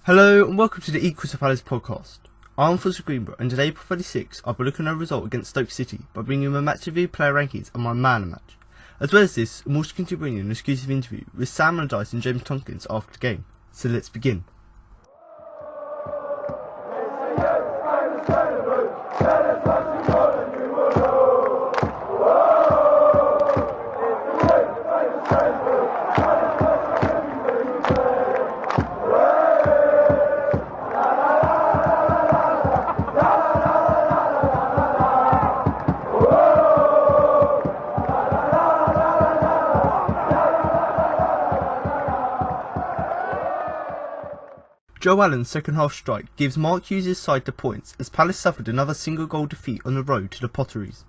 Hello and welcome to the Equals to Palace podcast. I'm Alfonso Greenbrook and today, April 36, I'll be looking at a result against Stoke City by bringing you my match review, player rankings and my man of the match. As well as this, I'm also going to bring you an exclusive interview with Sam Allardyce and James Tompkins after the game. So let's begin. Joe Allen's second half strike gives Mark Hughes' side the points as Palace suffered another single goal defeat on the road to the Potteries.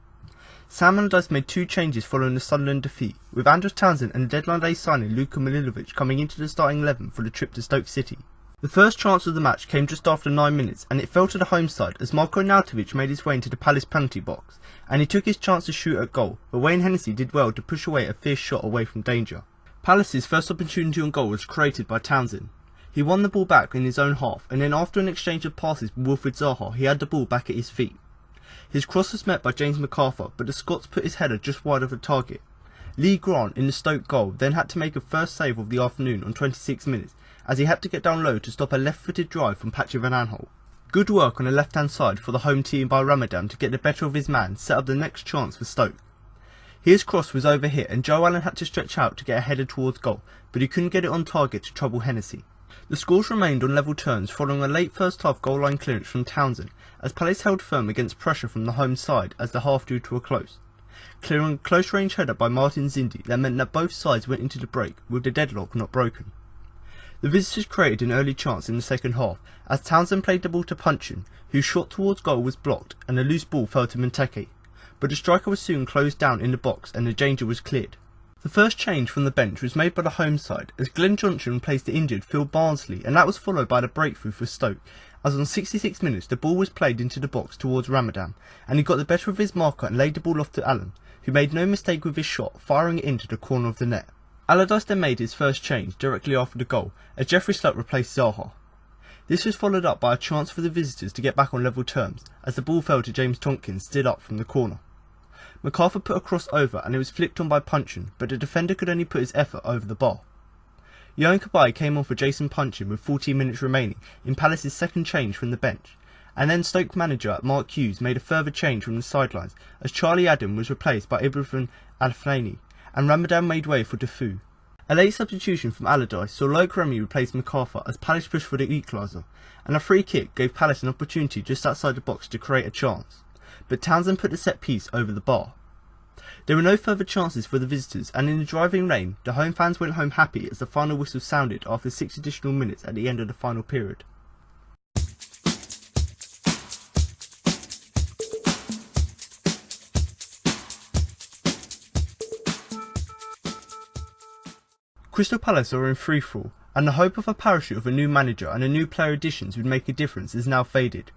Sam Allardyce made two changes following the Sunderland defeat, with Andros Townsend and the deadline day signing Luka Milivojevic coming into the starting 11 for the trip to Stoke City. The first chance of the match came just after 9 minutes and it fell to the home side as Marko Arnautovic made his way into the Palace penalty box and he took his chance to shoot at goal, but Wayne Hennessy did well to push away a fierce shot away from danger. Palace's first opportunity on goal was created by Townsend. He won the ball back in his own half and then after an exchange of passes with Wilfried Zaha he had the ball back at his feet. His cross was met by James McArthur but the Scots put his header just wide of the target. Lee Grant in the Stoke goal then had to make a first save of the afternoon on 26 minutes as he had to get down low to stop a left-footed drive from Patrick Van Aanholt. Good work on the left-hand side for the home team by Ramadan to get the better of his man set up the next chance for Stoke. His cross was overhit and Joe Allen had to stretch out to get a header towards goal but he couldn't get it on target to trouble Hennessy. The scores remained on level terms following a late first half goal line clearance from Townsend as Palace held firm against pressure from the home side as the half drew to a close. Clearing a close range header by Martin Zindi that meant that both sides went into the break with the deadlock not broken. The visitors created an early chance in the second half as Townsend played the ball to Punchin, whose shot towards goal was blocked and a loose ball fell to Benteke, but the striker was soon closed down in the box and the danger was cleared. The first change from the bench was made by the home side as Glenn Johnson replaced the injured Phil Barnsley and that was followed by the breakthrough for Stoke as on 66 minutes the ball was played into the box towards Ramadan and he got the better of his marker and laid the ball off to Allen, who made no mistake with his shot, firing it into the corner of the net. Allardyce then made his first change directly after the goal as Jeffrey Slutt replaced Zaha. This was followed up by a chance for the visitors to get back on level terms as the ball fell to James Tompkins stood up from the corner. McArthur put a cross over and it was flicked on by Punchin, but the defender could only put his effort over the bar. Yohan Cabaye came on for Jason Punchin with 14 minutes remaining in Palace's second change from the bench, and then Stoke manager Mark Hughes made a further change from the sidelines as Charlie Adam was replaced by Ibrahim Al-Flaini and Ramadan made way for Defoe. A late substitution from Allardyce saw Loic Remy replace McArthur as Palace pushed for the equaliser, and a free kick gave Palace an opportunity just outside the box to create a chance, but Townsend put the set piece over the bar. There were no further chances for the visitors and in the driving rain, the home fans went home happy as the final whistle sounded after 6 additional minutes at the end of the final period. Crystal Palace are in freefall and the hope of a parachute of a new manager and a new player additions would make a difference is now faded.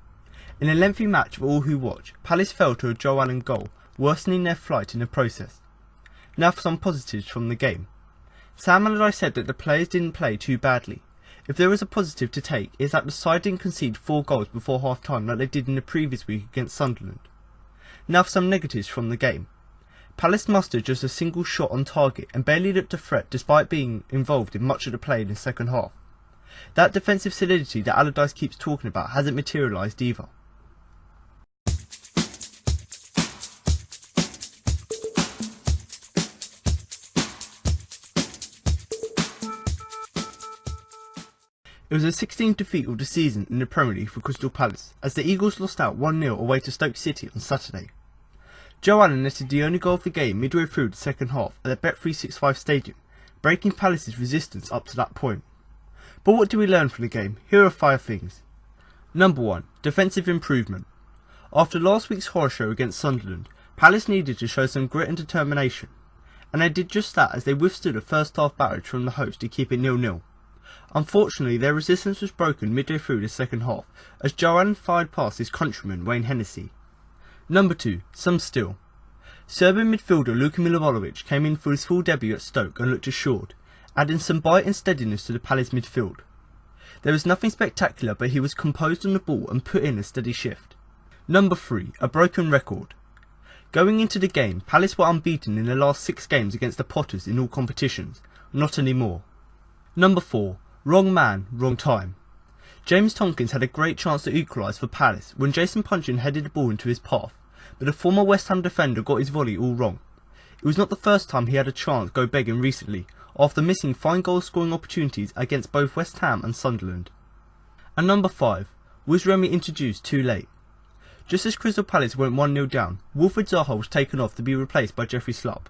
In a lengthy match for all who watch, Palace fell to a Joe Allen goal, worsening their flight in the process. Now for some positives from the game. Sam Allardyce said that the players didn't play too badly. If there is a positive to take, it is that the side didn't concede 4 goals before half time like they did in the previous week against Sunderland. Now for some negatives from the game. Palace mustered just a single shot on target and barely looked a threat despite being involved in much of the play in the second half. That defensive solidity that Allardyce keeps talking about hasn't materialised either. It was the 16th defeat of the season in the Premier League for Crystal Palace, as the Eagles lost out 1-0 away to Stoke City on Saturday. Joe Allen netted the only goal of the game midway through the second half at the Bet365 Stadium, breaking Palace's resistance up to that point. But what do we learn from the game? Here are 5 things. Number 1. Defensive improvement. After last week's horror show against Sunderland, Palace needed to show some grit and determination, and they did just that as they withstood a first half barrage from the host to keep it 0-0. Unfortunately, their resistance was broken midway through the second half as Joe Allen fired past his countryman Wayne Hennessy. Number 2. Some still. Serbian midfielder Luka Milivojevic came in for his full debut at Stoke and looked assured, adding some bite and steadiness to the Palace midfield. There was nothing spectacular, but he was composed on the ball and put in a steady shift. Number 3. A broken record. Going into the game, Palace were unbeaten in the last 6 games against the Potters in all competitions. Not anymore. Number 4. Wrong man, wrong time. James Tompkins had a great chance to equalise for Palace when Jason Puncheon headed the ball into his path, but a former West Ham defender got his volley all wrong. It was not the first time he had a chance go begging recently, after missing fine goal scoring opportunities against both West Ham and Sunderland. And number 5. Was Remy introduced too late? Just as Crystal Palace went 1-0 down, Wilfred Zaha was taken off to be replaced by Jeffrey Slupp.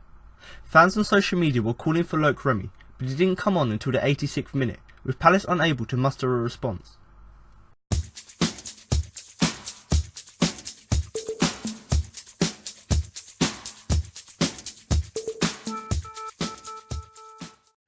Fans on social media were calling for Loic Remy, but he didn't come on until the 86th minute, with Palace unable to muster a response.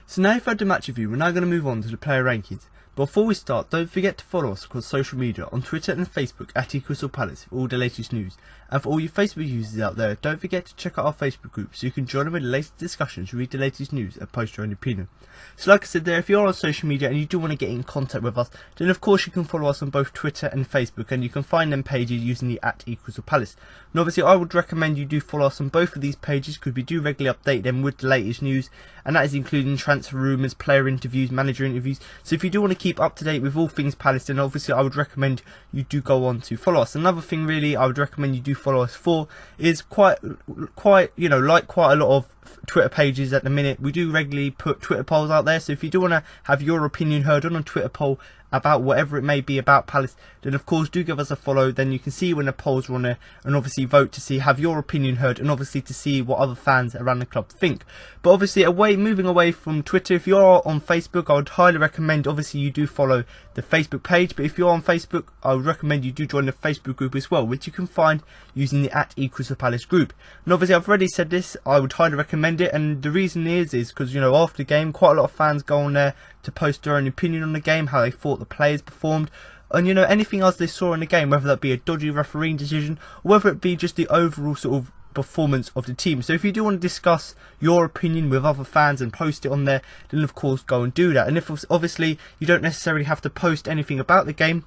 So now you've had the match review, we're now going to move on to the player rankings. But before we start, don't forget to follow us across social media on Twitter and Facebook at @eCrystalPalace for all the latest news. And for all you Facebook users out there, don't forget to check out our Facebook group so you can join in with the latest discussions, read the latest news and post your own opinion. So like I said there, if you're on social media and you do want to get in contact with us, then of course you can follow us on both Twitter and Facebook, and you can find them pages using the @eCrystalPalace. And obviously I would recommend you do follow us on both of these pages because we do regularly update them with the latest news, and that is including transfer rumours, player interviews, manager interviews. So if you do want to keep up to date with all things Palace, then obviously I would recommend you do go on to follow us. Another thing really I would recommend you do follow us for is quite a lot of Twitter pages at the minute. We do regularly put Twitter polls out there, so if you do want to have your opinion heard on a Twitter poll about whatever it may be about Palace, then of course do give us a follow. Then you can see when the polls are on there and obviously vote to see, have your opinion heard, and obviously to see what other fans around the club think. But obviously moving away from Twitter, if you're on Facebook, I would highly recommend obviously you do follow the Facebook page. But if you're on Facebook, I would recommend you do join the Facebook group as well, which you can find using the @eCrystalPalace group. And obviously I've already said this, I would highly recommend it, and the reason is because after the game quite a lot of fans go on there to post their own opinion on the game, how they thought the players performed, and anything else they saw in the game, whether that be a dodgy refereeing decision or whether it be just the overall sort of performance of the team. So if you do want to discuss your opinion with other fans and post it on there, then of course go and do that. And if obviously you don't necessarily have to post anything about the game,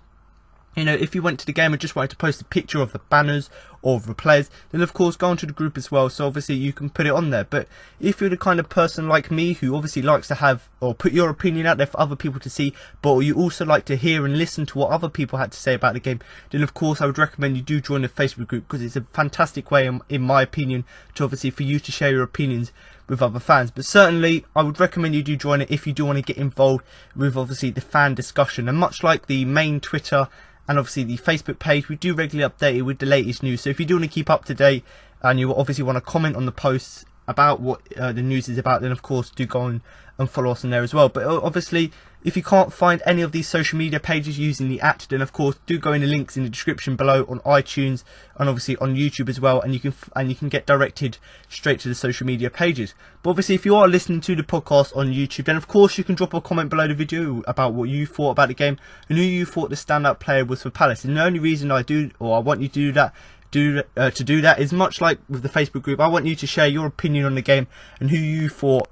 if you went to the game and just wanted to post a picture of the banners or of the players, then of course go onto the group as well, so obviously you can put it on there. But if you're the kind of person like me who obviously likes to have or put your opinion out there for other people to see, but you also like to hear and listen to what other people had to say about the game, then of course I would recommend you do join the Facebook group, because it's a fantastic way, in my opinion, to obviously for you to share your opinions with other fans. But certainly I would recommend you do join it if you do want to get involved with obviously the fan discussion. And much like the main Twitter and obviously the Facebook page, we do regularly update it with the latest news. So if you do want to keep up to date and you obviously want to comment on the posts about what the news is about, then of course do go on and follow us on there as well. But obviously if you can't find any of these social media pages using the then of course do go in the links in the description below on iTunes and obviously on YouTube as well, and you can get directed straight to the social media pages. But obviously if you are listening to the podcast on YouTube, then of course you can drop a comment below the video about what you thought about the game and who you thought the standout player was for Palace. And the only reason I want you to do that is much like with the Facebook group, I want you to share your opinion on the game and who you thought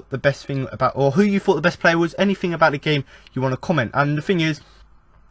the best thing about, or who you thought the best player was. Anything about the game you want to comment. And the thing is,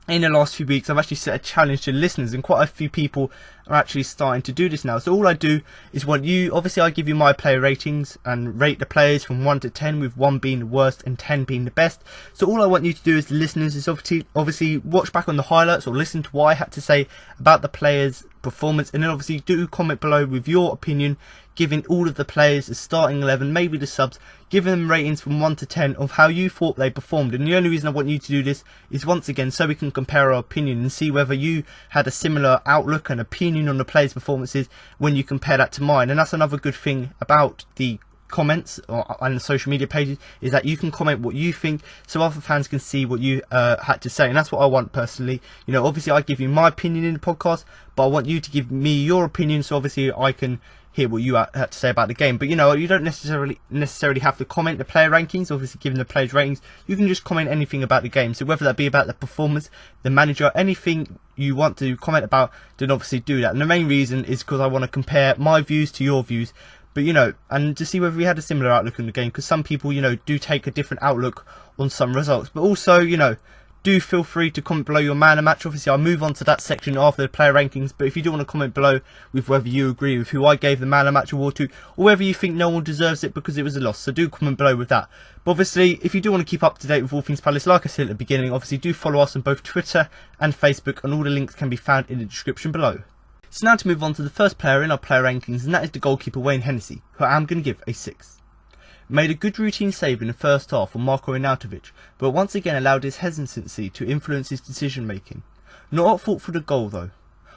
in the last few weeks I've actually set a challenge to listeners, and quite a few people are actually starting to do this now. So all I do is obviously I give you my player ratings and rate the players from 1 to 10, with 1 being the worst and 10 being the best. So all I want you to do as listeners is obviously watch back on the highlights or listen to what I had to say about the players' performance, and then obviously do comment below with your opinion, giving all of the players, the starting 11, maybe the subs, giving them ratings from 1 to 10 of how you thought they performed. And the only reason I want you to do this is once again so we can compare our opinion and see whether you had a similar outlook and opinion on the players' performances when you compare that to mine. And that's another good thing about the comments on the social media pages, is that you can comment what you think so other fans can see what you had to say. And that's what I want personally. Obviously I give you my opinion in the podcast, but I want you to give me your opinion so obviously I can hear what you had to say about the game. But you don't necessarily have to comment the player rankings, obviously giving the players ratings. You can just comment anything about the game, so whether that be about the performance, the manager, anything you want to comment about, then obviously do that. And the main reason is because I want to compare my views to your views. But, you know, and to see whether we had a similar outlook on the game, because some people, you know, do take a different outlook on some results. But also, you know, do feel free to comment below your man of match. Obviously, I'll move on to that section after the player rankings. But if you do want to comment below with whether you agree with who I gave the man of match award to, or whether you think no one deserves it because it was a loss, so do comment below with that. But obviously, if you do want to keep up to date with all things Palace, like I said at the beginning, obviously do follow us on both Twitter and Facebook, and all the links can be found in the description below. So now to move on to the first player in our player rankings, and that is the goalkeeper Wayne Hennessy, who I am going to give a 6. Made a good routine save in the first half on Marko Arnautovic, but once again allowed his hesitancy to influence his decision making. Not at fault for the goal though.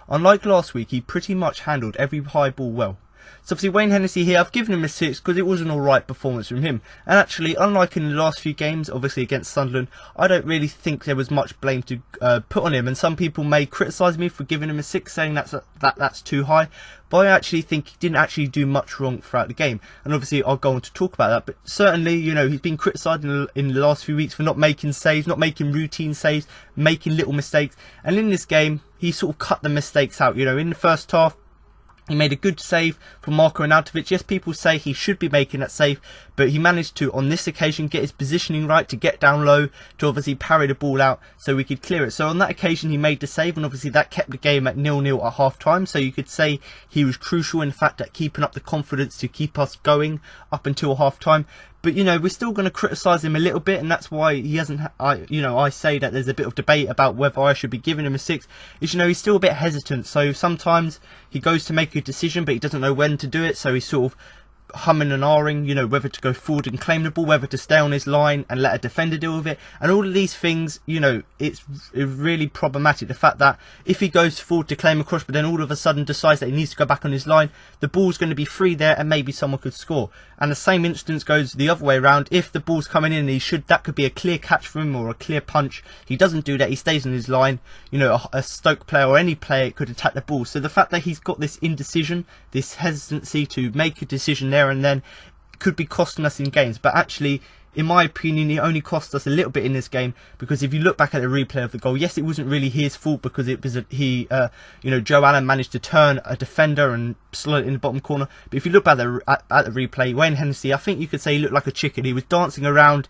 Unlike last week, he pretty much handled every high ball well. So obviously Wayne Hennessy here, I've given him a 6 because it was an alright performance from him. And actually, unlike in the last few games, obviously against Sunderland, I don't really think there was much blame to put on him. And some people may criticise me for giving him a 6, saying that's too high. But I actually think he didn't actually do much wrong throughout the game. And obviously I'll go on to talk about that. But certainly, you know, he's been criticised in the last few weeks for not making saves, not making routine saves, making little mistakes. And in this game, he sort of cut the mistakes out. You know, in the first half, he made a good save from Marko Arnautovic. Yes, people say he should be making that save, but he managed to, on this occasion, get his positioning right, to get down low, to obviously parry the ball out so we could clear it. So on that occasion, he made the save, and obviously that kept the game at 0-0 at half-time. So you could say he was crucial in the fact that keeping up the confidence to keep us going up until half-time. But, you know, we're still going to criticise him a little bit, and that's why he hasn't, I say that there's a bit of debate about whether I should be giving him a 6. Is, you know, he's still a bit hesitant. So sometimes he goes to make a decision, but he doesn't know when to do it. So he's sort of humming and ahhing, you know, whether to go forward and claim the ball, whether to stay on his line and let a defender deal with it. And all of these things, you know, it's really problematic. The fact that if he goes forward to claim a cross, but then all of a sudden decides that he needs to go back on his line, the ball's going to be free there and maybe someone could score. And the same instance goes the other way around. If the ball's coming in, that could be a clear catch for him or a clear punch. He doesn't do that. He stays on his line. You know, a Stoke player or any player could attack the ball. So the fact that he's got this indecision, this hesitancy to make a decision there and then, could be costing us in games. But actually, in my opinion, it only cost us a little bit in this game, because if you look back at the replay of the goal, yes, it wasn't really his fault, because it was you know, Joe Allen managed to turn a defender and slot it in the bottom corner. But if you look at the replay, Wayne Hennessy, I think you could say he looked like a chicken. He was dancing around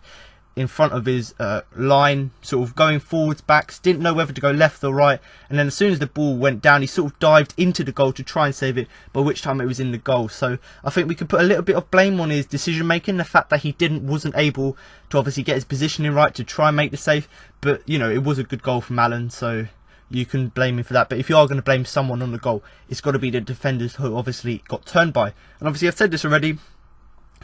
in front of his line, sort of going forwards, backs, didn't know whether to go left or right, and then as soon as the ball went down, he sort of dived into the goal to try and save it, by which time it was in the goal. So I think we could put a little bit of blame on his decision making, the fact that he wasn't able to obviously get his positioning right to try and make the save. But, you know, it was a good goal from Allen, so you can blame him for that. But if you are going to blame someone on the goal, it's got to be the defenders who obviously got turned by. And obviously I've said this already,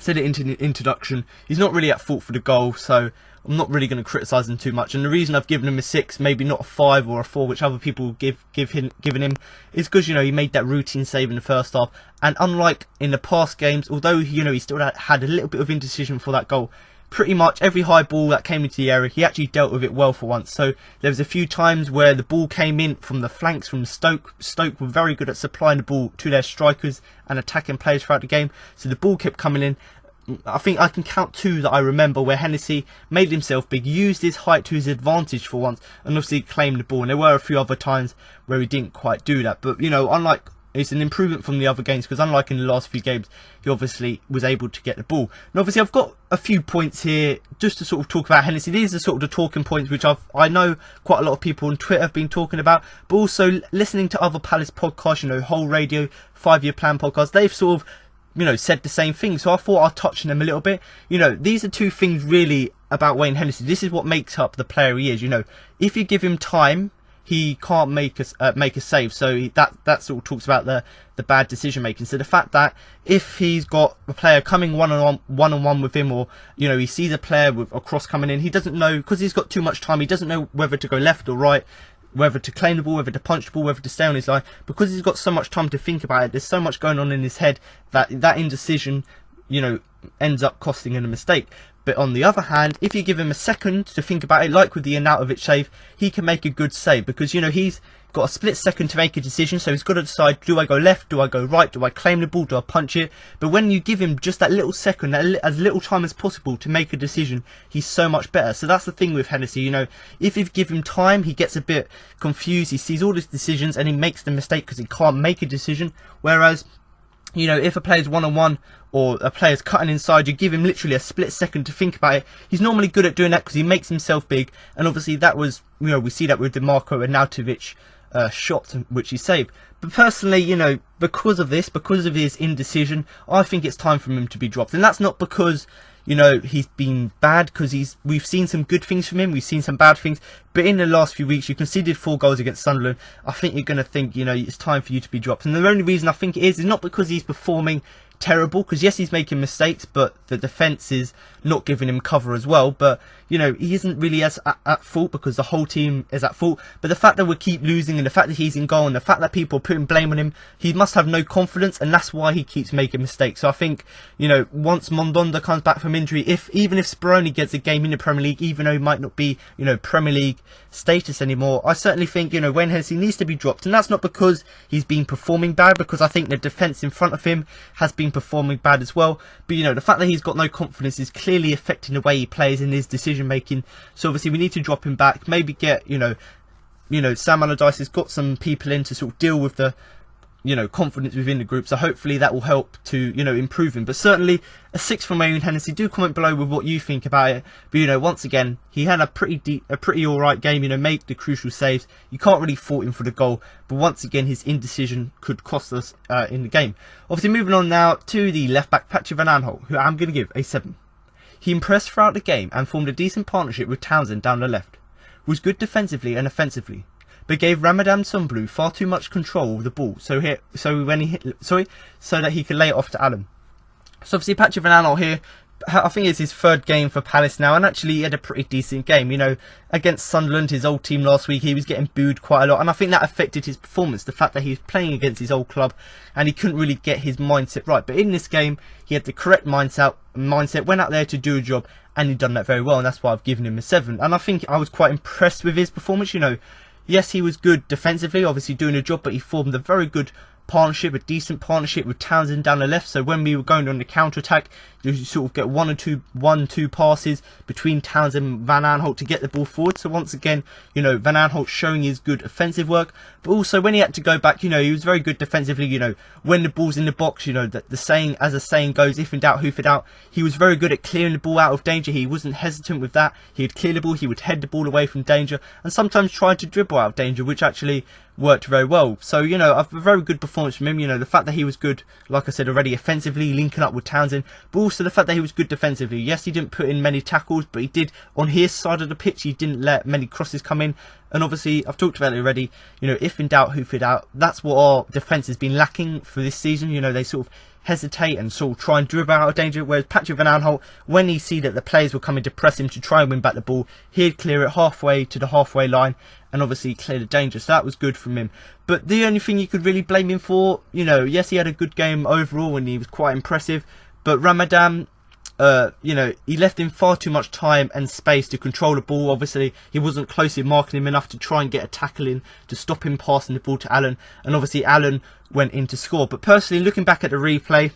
said it in the introduction, he's not really at fault for the goal, so I'm not really going to criticise him too much. And the reason I've given him a 6, maybe not a 5 or a 4, which other people given him, is because, you know, he made that routine save in the first half. And unlike in the past games, although, you know, he still had a little bit of indecision for that goal, pretty much every high ball that came into the area, he actually dealt with it well for once. So there was a few times where the ball came in from the flanks from Stoke. Stoke were very good at supplying the ball to their strikers and attacking players throughout the game. So the ball kept coming in. I think I can count 2 that I remember where Hennessy made himself big, used his height to his advantage for once, and obviously claimed the ball. And there were a few other times where he didn't quite do that. But, you know, it's an improvement from the other games, because unlike in the last few games, he obviously was able to get the ball. And obviously I've got a few points here just to sort of talk about Hennessy. These are sort of the talking points which I know quite a lot of people on Twitter have been talking about, but also listening to other Palace podcasts, you know, Whole Radio, 5-Year Plan podcast, they've sort of, you know, said the same thing. So I thought I'd touch on them a little bit. You know, these are 2 things really about Wayne Hennessy. This is what makes up the player he is. You know, if you give him time, he can't make a save. So that sort of talks about the bad decision making. So the fact that if he's got a player coming one on one with him, or, you know, he sees a player with a cross coming in, he doesn't know, because he's got too much time, he doesn't know whether to go left or right, whether to claim the ball, whether to punch the ball, whether to stay on his line. Because he's got so much time to think about it, there's so much going on in his head that indecision, you know, ends up costing him a mistake. But on the other hand, if you give him a second to think about it, like with the Arnautovic save, he can make a good save, because, you know, he's got a split second to make a decision. So he's got to decide, do I go left, do I go right, do I claim the ball, do I punch it? But when you give him just that little second, as little time as possible to make a decision, he's so much better. So that's the thing with Hennessy, you know, if you give him time, he gets a bit confused, he sees all his decisions and he makes the mistake because he can't make a decision. Whereas you know, if a player's one-on-one or a player's cutting inside, you give him literally a split second to think about it. He's normally good at doing that because he makes himself big, and obviously that was, you know, we see that with the Marko Arnautovic shot which he saved. But personally, you know, because of this, because of his indecision, I think it's time for him to be dropped. And that's not because, you know, he's been bad, because we've seen some good things from him, we've seen some bad things, but in the last few weeks you conceded 4 goals against Sunderland. I think you're going to think, you know, it's time for you to be dropped. And the only reason I think it is not because he's performing terrible, because yes, he's making mistakes, but the defence is not giving him cover as well. But you know, he isn't really as at fault, because the whole team is at fault. But the fact that we keep losing, and the fact that he's in goal, and the fact that people are putting blame on him, he must have no confidence, and that's why he keeps making mistakes. So I think, you know, once Mondonda comes back from injury, even if Speroni gets a game in the Premier League, even though he might not be, you know, Premier League status anymore, I certainly think, you know, Wayne Hennessy needs to be dropped. And that's not because he's been performing bad, because I think the defence in front of him has been performing bad as well. But you know, the fact that he's got no confidence is clearly affecting the way he plays and his decision making. So obviously we need to drop him back, maybe get, you know, Sam Allardyce has got some people in to sort of deal with the, you know, confidence within the group, so hopefully that will help to, you know, improve him. But certainly a 6 from Wayne Hennessy. Do comment below with what you think about it. But you know, once again, he had a pretty alright game, you know, make the crucial saves. You can't really fault him for the goal, but once again his indecision could cost us in the game. Obviously moving on now to the left back Patrick Van Aanholt, who I'm going to give a 7. He impressed throughout the game and formed a decent partnership with Townsend down the left. Was good defensively and offensively, but gave Ramadan Sunblue far too much control of the ball, so that he could lay it off to Allen. So obviously Patrick Van Aanholt here, I think it's his 3rd game for Palace now, and actually he had a pretty decent game. You know, against Sunderland, his old team last week, he was getting booed quite a lot, and I think that affected his performance, the fact that he was playing against his old club and he couldn't really get his mindset right. But in this game, he had the correct mindset, went out there to do a job, and he done that very well, and that's why I've given him a 7. And I think I was quite impressed with his performance. You know, yes, he was good defensively, obviously doing a job, but he formed a very good partnership, a decent partnership with Townsend down the left. So when we were going on the counter attack, you sort of get one, two passes between Townsend and Van Aanholt to get the ball forward. So once again, you know, Van Aanholt showing his good offensive work, but also when he had to go back, you know, he was very good defensively. You know, when the ball's in the box, you know, the saying, as the saying goes, if in doubt, hoof it out. He was very good at clearing the ball out of danger. He wasn't hesitant with that. He would clear the ball, he would head the ball away from danger, and sometimes try to dribble out of danger, which actually worked very well. So, you know, a very good performance from him. You know, the fact that he was good, like I said already, offensively, linking up with Townsend, but also the fact that he was good defensively. Yes, he didn't put in many tackles, but he did, on his side of the pitch, he didn't let many crosses come in. And obviously, I've talked about it already, you know, if in doubt, hoof it out. That's what our defence has been lacking for this season. You know, they sort of hesitate and sort of try and dribble out of danger, whereas Patrick Van Aanholt, when he see that the players were coming to press him to try and win back the ball, he'd clear it halfway to the halfway line and obviously clear the danger. So that was good from him. But the only thing you could really blame him for, you know, yes, he had a good game overall and he was quite impressive, but Ramadan, you know, he left him far too much time and space to control the ball. Obviously, he wasn't closely marking him enough to try and get a tackle in to stop him passing the ball to Allen. And obviously, Allen went in to score. But personally, looking back at the replay,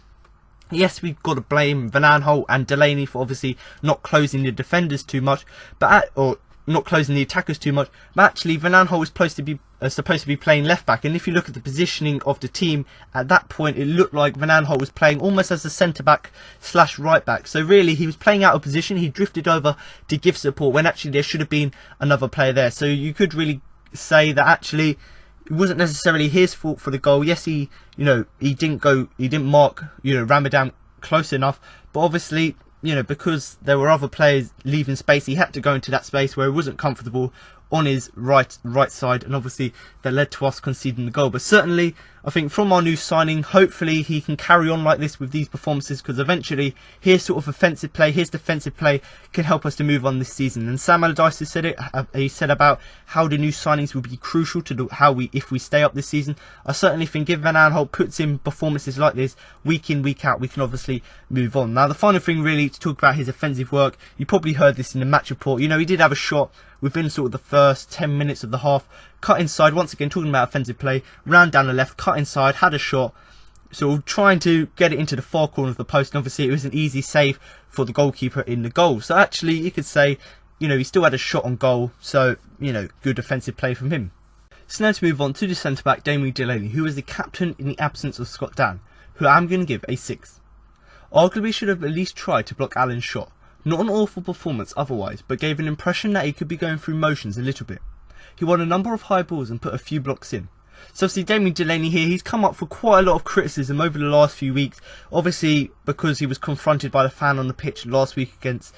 yes, we've got to blame Van Aanholt and Delaney for obviously not closing the defenders too much, or not closing the attackers too much. But actually, Van Aanholt was supposed to be playing left back, and if you look at the positioning of the team at that point, it looked like Van Aanholt was playing almost as a centre back / right back. So really, he was playing out of position. He drifted over to give support when actually there should have been another player there. So you could really say that actually it wasn't necessarily his fault for the goal. Yes, he didn't mark, you know, Ramadan close enough, but obviously, you know, because there were other players leaving space, he had to go into that space where he wasn't comfortable on his right side, and obviously that led to us conceding the goal. But certainly, I think from our new signing, hopefully he can carry on like this with these performances, because eventually his sort of offensive play, his defensive play can help us to move on this season. And Sam Allardyce has said it. He said about how the new signings will be crucial to if we stay up this season. I certainly think if Van Aanholt puts in performances like this week in, week out, we can obviously move on. Now, the final thing really to talk about his offensive work. You probably heard this in the match report. You know, he did have a shot within sort of the first 10 minutes of the half, cut inside, once again talking about offensive play, ran down the left, cut inside, had a shot, sort of trying to get it into the far corner of the post, and obviously it was an easy save for the goalkeeper in the goal. So actually you could say, you know, he still had a shot on goal, so, you know, good defensive play from him. So now to move on to the centre back Damien Delaney, who was the captain in the absence of Scott Dann, who I'm going to give a 6. Arguably should have at least tried to block Allen's shot. Not an awful performance otherwise, but gave an impression that he could be going through motions a little bit. He won a number of high balls and put a few blocks in. So obviously Damien Delaney here, he's come up for quite a lot of criticism over the last few weeks. Obviously because he was confronted by the fan on the pitch last week against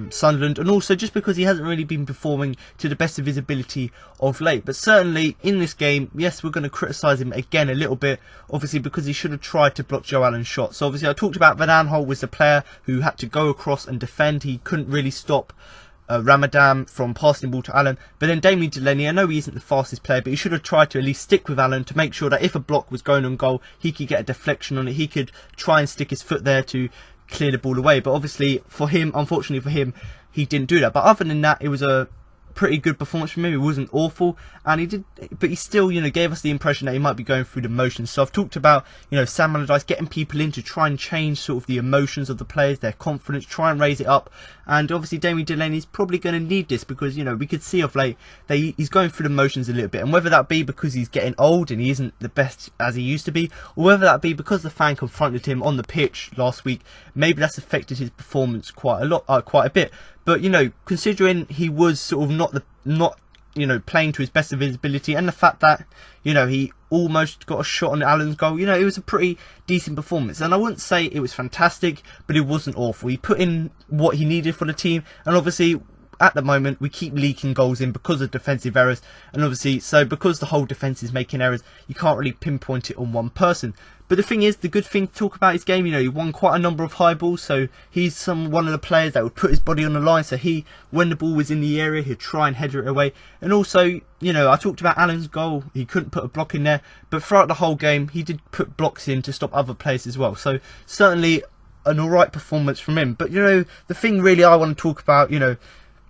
Sunderland, and also just because he hasn't really been performing to the best of his ability of late. But certainly in this game, yes, we're going to criticise him again a little bit, obviously because he should have tried to block Joe Allen's shot. So obviously I talked about Van Aanholt was the player who had to go across and defend. He couldn't really stop Ramadan from passing the ball to Allen. But then Damien Delaney, I know he isn't the fastest player, but he should have tried to at least stick with Allen to make sure that if a block was going on goal, he could get a deflection on it. He could try and stick his foot there to clear the ball away. But obviously for him, unfortunately for him, he didn't do that. But other than that, it was a pretty good performance from him. It wasn't awful, and he still, gave us the impression that he might be going through the motions. So I've talked about, Sam Allardyce getting people in to try and change sort of the emotions of the players, their confidence, try and raise it up. And obviously Damien Delaney is probably going to need this because, we could see of late that he's going through the motions a little bit. And whether that be because he's getting old and he isn't the best as he used to be, or whether that be because the fan confronted him on the pitch last week, maybe that's affected his performance quite a bit. But, considering he was sort of not playing to his best of his ability, and the fact that, he almost got a shot on Allen's goal, it was a pretty decent performance. And I wouldn't say it was fantastic, but it wasn't awful. He put in what he needed for the team, and obviously at the moment we keep leaking goals in because of defensive errors, and obviously so because the whole defence is making errors, you can't really pinpoint it on one person. But the thing is, the good thing to talk about his game, he won quite a number of high balls, so he's one of the players that would put his body on the line. So when the ball was in the area, he'd try and header it away. And also, I talked about Allen's goal, he couldn't put a block in there, but throughout the whole game, he did put blocks in to stop other players as well. So certainly an alright performance from him. But the thing really I want to talk about,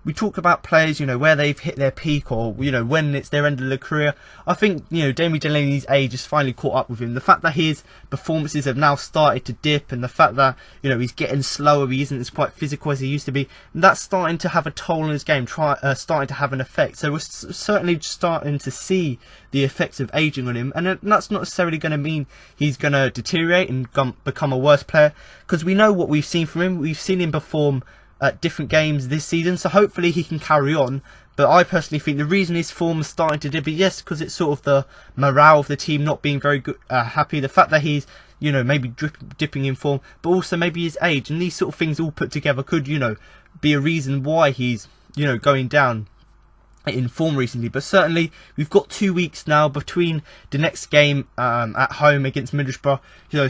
we talk about players, where they've hit their peak, or, when it's their end of their career. I think, Damien Delaney's age has finally caught up with him. The fact that his performances have now started to dip, and the fact that, he's getting slower, he isn't as quite physical as he used to be, that's starting to have a toll on his game, starting to have an effect. So we're certainly starting to see the effects of aging on him, and that's not necessarily going to mean he's going to deteriorate and become a worse player, because we know what we've seen from him. We've seen him perform at different games this season, so hopefully he can carry on. But I personally think the reason his form is starting to dip, yes, because it's sort of the morale of the team not being very good, happy, the fact that he's maybe dipping in form, but also maybe his age, and these sort of things all put together could be a reason why he's going down in form recently. But certainly we've got 2 weeks now between the next game at home against Middlesbrough,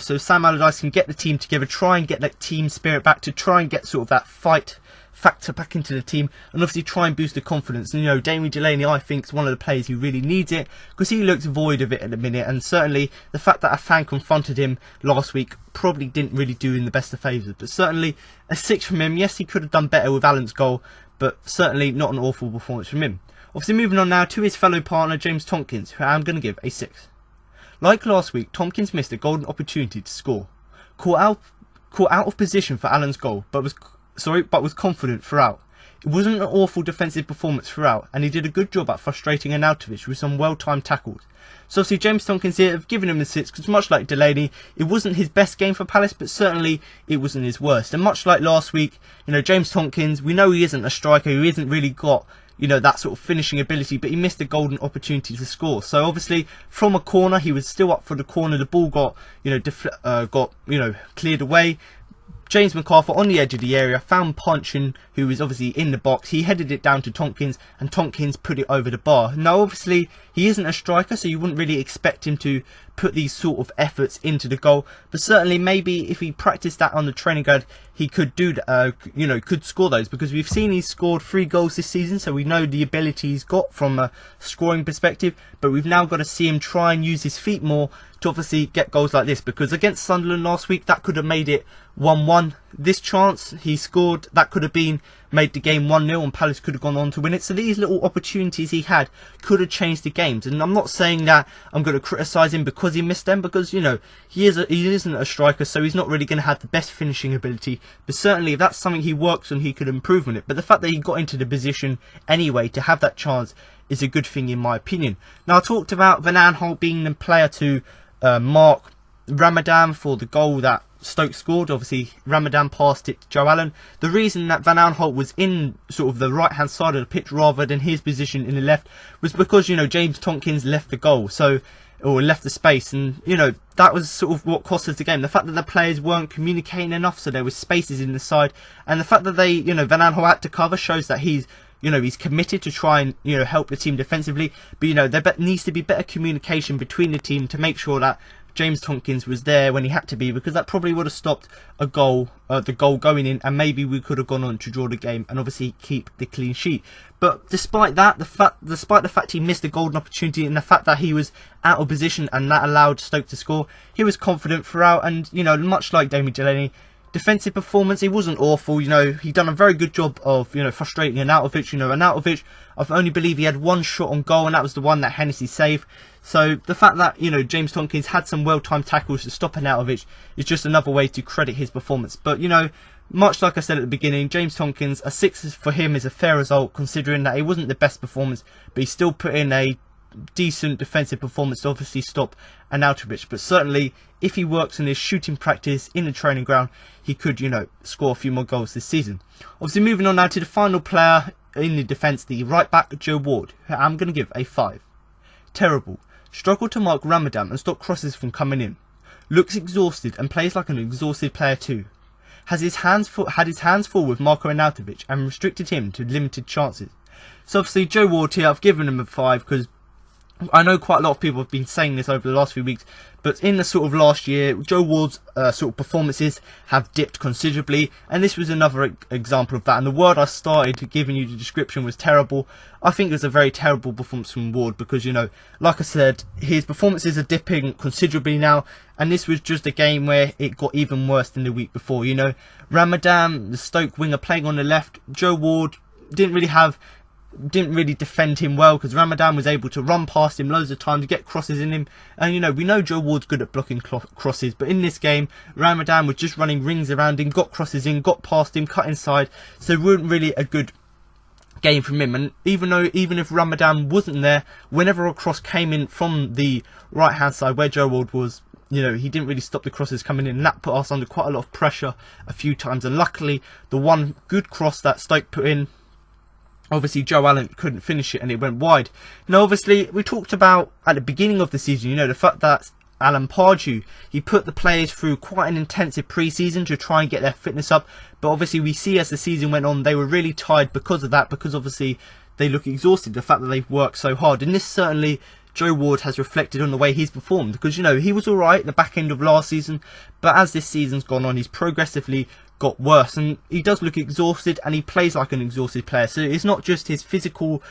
so Sam Allardyce can get the team together, try and get that team spirit back, to try and get sort of that fight factor back into the team, and obviously try and boost the confidence. And Damien Delaney, I think, is one of the players who really needs it, because he looks void of it at the minute. And certainly the fact that a fan confronted him last week probably didn't really do him the best of favours. But certainly a 6 from him. Yes, he could have done better with Allen's goal, but certainly not an awful performance from him. Obviously moving on now to his fellow partner James Tomkins, who I'm going to give a 6. Like last week, Tomkins missed a golden opportunity to score. Caught out of position for Allen's goal, but was confident throughout. It wasn't an awful defensive performance throughout, and he did a good job at frustrating Arnautovic with some well-timed tackles. So obviously James Tomkins here have given him a 6, because much like Delaney, it wasn't his best game for Palace, but certainly it wasn't his worst. And much like last week, James Tomkins, we know he isn't a striker, he hasn't really got that sort of finishing ability, but he missed a golden opportunity to score. So obviously from a corner, he was still up for the corner, the ball got cleared away. James McArthur on the edge of the area found Punchin, who was obviously in the box. He headed it down to Tomkins, and Tomkins put it over the bar. Now obviously he isn't a striker, so you wouldn't really expect him to put these sort of efforts into the goal, but certainly maybe if he practiced that on the training ground, he could do could score those, because we've seen he's scored 3 goals this season, so we know the ability he's got from a scoring perspective. But we've now got to see him try and use his feet more to obviously get goals like this, because against Sunderland last week, that could have made it 1-1. This chance he scored, that could have made the game 1-0, and Palace could have gone on to win it. So these little opportunities he had could have changed the games. And I'm not saying that I'm going to criticise him because he missed them, because he isn't a striker, so he's not really going to have the best finishing ability. But certainly if that's something he works on, he could improve on it. But the fact that he got into the position anyway to have that chance is a good thing in my opinion. Now I talked about Van Aanholt being the player to mark Ramadan for the goal that Stoke scored. Obviously, Ramadan passed it to Joe Allen. The reason that Van Aanholt was in sort of the right-hand side of the pitch rather than his position in the left was because, you know, James Tompkins left the goal, or left the space, and, you know, that was sort of what cost us the game. The fact that the players weren't communicating enough, so there was spaces in the side, and the fact that they, you know, Van Aanholt had to cover shows that he's committed to try and, you know, help the team defensively. But, you know, there needs to be better communication between the team to make sure that James Tompkins was there when he had to be, because that probably would have stopped a goal, the goal going in, and maybe we could have gone on to draw the game and obviously keep the clean sheet. But despite that, despite the fact he missed a golden opportunity and the fact that he was out of position and that allowed Stoke to score, he was confident throughout, and, you know, much like Damien Delaney, defensive performance, he wasn't awful. You know, he done a very good job of, you know, frustrating Arnautovic. You know, Arnautovic, I only believe he had one shot on goal, and that was the one that Hennessy saved. So the fact that, you know, James Tompkins had some well-timed tackles to stop Arnautovic is just another way to credit his performance. But, you know, much like I said at the beginning, James Tompkins, a 6 for him is a fair result, considering that it wasn't the best performance, but he still put in a decent defensive performance to obviously stop Arnautovic. But certainly, if he works in his shooting practice in the training ground, he could, you know, score a few more goals this season. Obviously, moving on now to the final player in the defence, the right back Joe Ward, who I'm going to give a 5. Terrible. Struggled to mark Ramadan and stop crosses from coming in. Looks exhausted and plays like an exhausted player too. Had his hands full with Marko Arnautovic and restricted him to limited chances. So obviously Joe Ward here, I've given him a 5 because I know quite a lot of people have been saying this over the last few weeks, but in the sort of last year, Joe Ward's sort of performances have dipped considerably, and this was another example of that. And the word I started giving you the description was terrible. I think it was a very terrible performance from Ward because, you know, like I said, his performances are dipping considerably now, and this was just a game where it got even worse than the week before. You know, Ramadan, the Stoke winger, playing on the left. Joe Ward didn't really defend him well because Ramadan was able to run past him loads of times, get crosses in him, and, you know, we know Joe Ward's good at blocking crosses, but in this game Ramadan was just running rings around him, got crosses in, got past him, cut inside, so it wasn't really a good game from him. And even if Ramadan wasn't there, whenever a cross came in from the right hand side where Joe Ward was, you know, he didn't really stop the crosses coming in, and that put us under quite a lot of pressure a few times. And luckily, the one good cross that Stoke put in, obviously Joe Allen couldn't finish it and it went wide. Now obviously we talked about at the beginning of the season, you know, the fact that Alan Pardew, he put the players through quite an intensive pre-season to try and get their fitness up, but obviously we see as the season went on they were really tired because of that, because obviously they look exhausted, the fact that they've worked so hard. And this certainly Joe Ward has reflected on the way he's performed, because, you know, he was alright at the back end of last season, but as this season's gone on he's progressively got worse, and he does look exhausted and he plays like an exhausted player. So it's not just his physical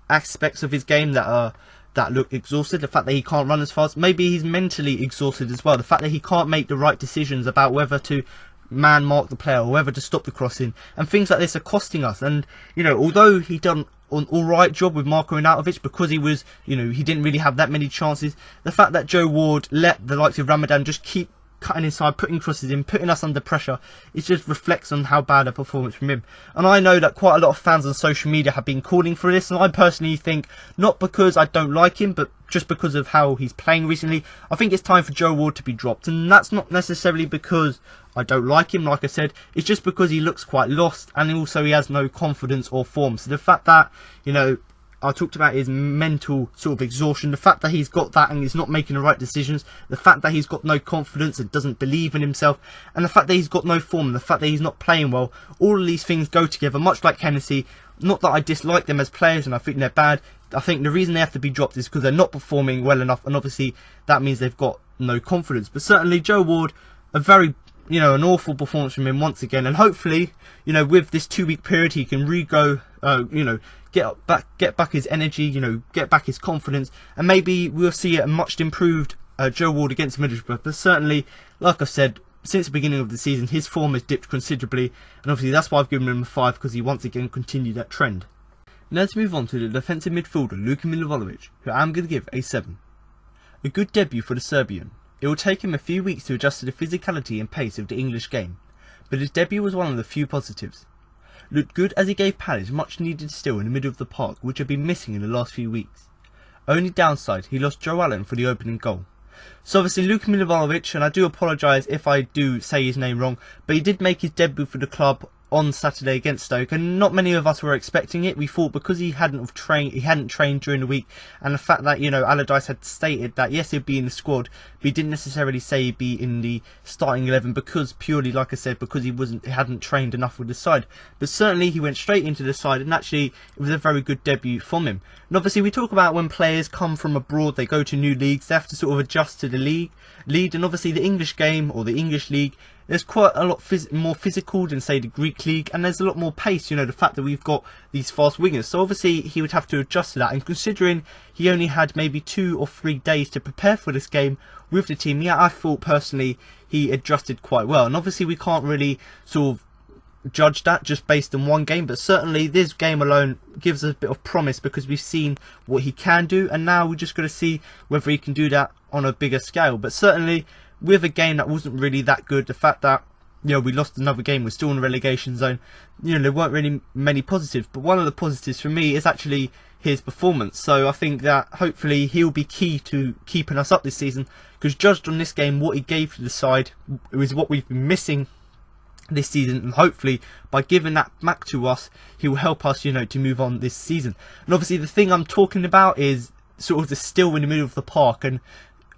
aspects of his game that look exhausted, the fact that he can't run as fast, maybe he's mentally exhausted as well, the fact that he can't make the right decisions about whether to man mark the player or whether to stop the crossing, and things like this are costing us. And, you know, although he done an alright job with Marko Arnautovic because he was, you know, he didn't really have that many chances, the fact that Joe Ward let the likes of Ramadan just keep cutting inside, putting crosses in, putting us under pressure, it just reflects on how bad a performance from him. And I know that quite a lot of fans on social media have been calling for this, and I personally think, not because I don't like him, but just because of how he's playing recently, I think it's time for Joe Ward to be dropped. And that's not necessarily because I don't like him, like I said, it's just because he looks quite lost, and also he has no confidence or form. So the fact that, you know, I talked about his mental sort of exhaustion, the fact that he's got that and he's not making the right decisions, the fact that he's got no confidence and doesn't believe in himself, and the fact that he's got no form, and the fact that he's not playing well, all of these things go together, much like Hennessy. Not that I dislike them as players and I think they're bad, I think the reason they have to be dropped is because they're not performing well enough, and obviously that means they've got no confidence. But certainly Joe Ward, a very, you know, an awful performance from him once again, and hopefully, you know, with this 2-week period he can re-go, you know, get back his energy, you know, get back his confidence, and maybe we'll see a much improved Joe Ward against Middlesbrough. But certainly, like I said, since the beginning of the season his form has dipped considerably, and obviously that's why I've given him a 5, because he once again continued that trend. Now let's move on to the defensive midfielder Luka Milivojevic, who I'm going to give a 7. A good debut for the Serbian. It will take him a few weeks to adjust to the physicality and pace of the English game, but his debut was one of the few positives. Looked good as he gave Palace much needed steal in the middle of the park, which had been missing in the last few weeks. Only downside, he lost Joe Allen for the opening goal, So obviously Luka Milivojevic, and I do apologise if I do say his name wrong, but he did make his debut for the club on Saturday against Stoke, and not many of us were expecting it. We thought because he hadn't trained during the week, and the fact that, you know, Allardyce had stated that yes, he'd be in the squad, but he didn't necessarily say he'd be in the starting 11 because purely, like I said, because he hadn't trained enough with the side. But certainly he went straight into the side, and actually it was a very good debut from him. And obviously we talk about when players come from abroad, they go to new leagues, they have to sort of adjust to the lead, and obviously the English game or the English league, there's quite a lot more physical than, say, the Greek league, and there's a lot more pace, you know, the fact that we've got these fast wingers. So obviously he would have to adjust to that, and considering he only had maybe 2 or 3 days to prepare for this game with the team, yeah, I thought personally he adjusted quite well. And obviously we can't really sort of judge that just based on one game, but certainly this game alone gives us a bit of promise because we've seen what he can do, and now we're just going to see whether he can do that on a bigger scale. But certainly with a game that wasn't really that good, the fact that, you know, we lost another game, we're still in the relegation zone, you know, there weren't really many positives. But one of the positives for me is actually his performance. So I think that hopefully he'll be key to keeping us up this season, because judged on this game, what he gave to the side is what we've been missing this season, and hopefully by giving that back to us, he will help us, you know, to move on this season. And obviously the thing I'm talking about is sort of the still in the middle of the park, and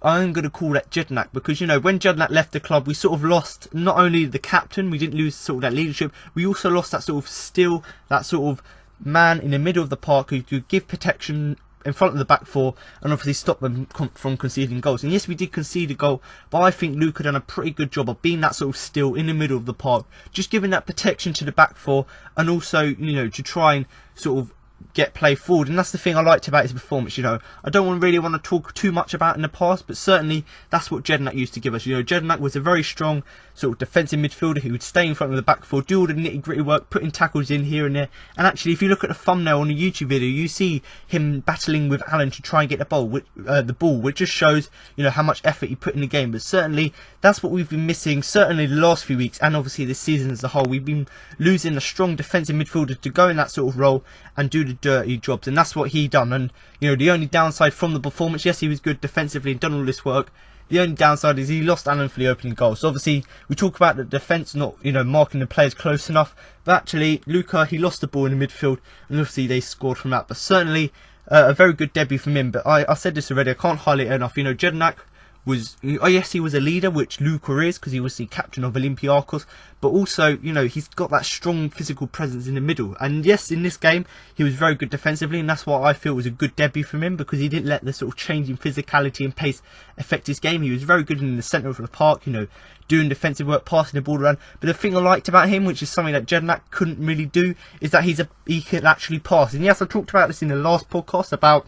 I'm going to call that Jedinak, because, you know, when Jedinak left the club, we sort of lost not only the captain, we didn't lose sort of that leadership, we also lost that sort of still, that sort of man in the middle of the park who could give protection in front of the back four and obviously stop them from conceding goals. And yes, we did concede a goal, but I think Luke had done a pretty good job of being that sort of still in the middle of the park, just giving that protection to the back four, and also, you know, to try and sort of get play forward. And that's the thing I liked about his performance. You know, I don't really want to talk too much about in the past, but certainly that's what Jedinak used to give us. You know, Jedinak was a very strong sort of defensive midfielder who would stay in front of the back four, do all the nitty gritty work, putting tackles in here and there. And actually, if you look at the thumbnail on the YouTube video, you see him battling with Alan to try and get the ball, which just shows, you know, how much effort he put in the game. But certainly that's what we've been missing, certainly the last few weeks, and obviously this season as a whole. We've been losing a strong defensive midfielder to go in that sort of role and do the dirty jobs, and that's what he done. And, you know, the only downside from the performance, yes, he was good defensively and done all this work, the only downside is he lost Alan for the opening goal. So obviously we talk about the defence not, you know, marking the players close enough, but actually Luka, he lost the ball in the midfield, and obviously they scored from that. But certainly a very good debut from him. But I said this already, I can't highlight it enough. You know, Jedinak was, oh yes, he was a leader, which Luka is, because he was the captain of Olympiacos, but also, you know, he's got that strong physical presence in the middle. And yes, in this game he was very good defensively, and that's why I feel was a good debut from him, because he didn't let the sort of change in physicality and pace affect his game. He was very good in the centre of the park, you know, doing defensive work, passing the ball around. But the thing I liked about him, which is something that Jedinak couldn't really do, is that he can actually pass. And yes, I talked about this in the last podcast about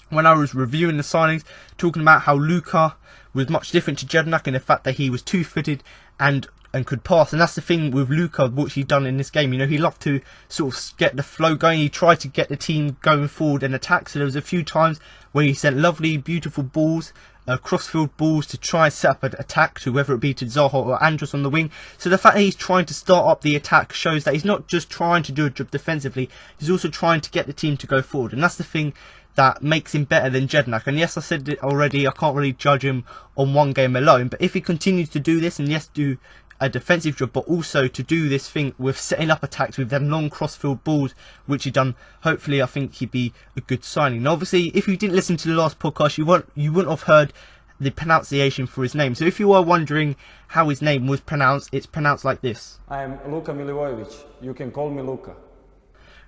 when I was reviewing the signings, talking about how Luka was much different to Jedinak in the fact that he was two-footed and could pass. And that's the thing with Luka, what he's done in this game. You know, he loved to sort of get the flow going. He tried to get the team going forward and attack. So there was a few times where he sent lovely, beautiful balls, crossfield balls, to try and set up an attack to whether it be to Zaha or Andros on the wing. So the fact that he's trying to start up the attack shows that he's not just trying to do a job defensively, he's also trying to get the team to go forward. And that's the thing that makes him better than Jedinak. And yes, I said it already, I can't really judge him on one game alone, but if he continues to do this, and yes, do a defensive job, but also to do this thing with setting up attacks with them long crossfield balls, which he done, hopefully I think he'd be a good signing. Now obviously, if you didn't listen to the last podcast, you wouldn't have heard the pronunciation for his name. So if you are wondering how his name was pronounced, it's pronounced like this. I am Luka Milivojevic. You can call me Luka.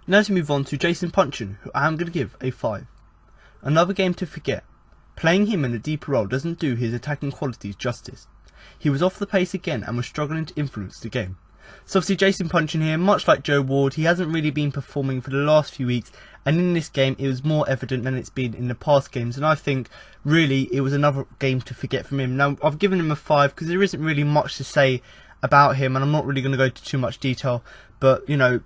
Now let's move on to Jason Punchin, who I am going to give a 5. Another game to forget. Playing him in a deeper role doesn't do his attacking qualities justice. He was off the pace again and was struggling to influence the game. So obviously Jason Punchin here, much like Joe Ward, he hasn't really been performing for the last few weeks, and in this game it was more evident than it's been in the past games, and I think really it was another game to forget from him. Now I've given him a 5 because there isn't really much to say about him, and I'm not really going to go into too much detail, but you know,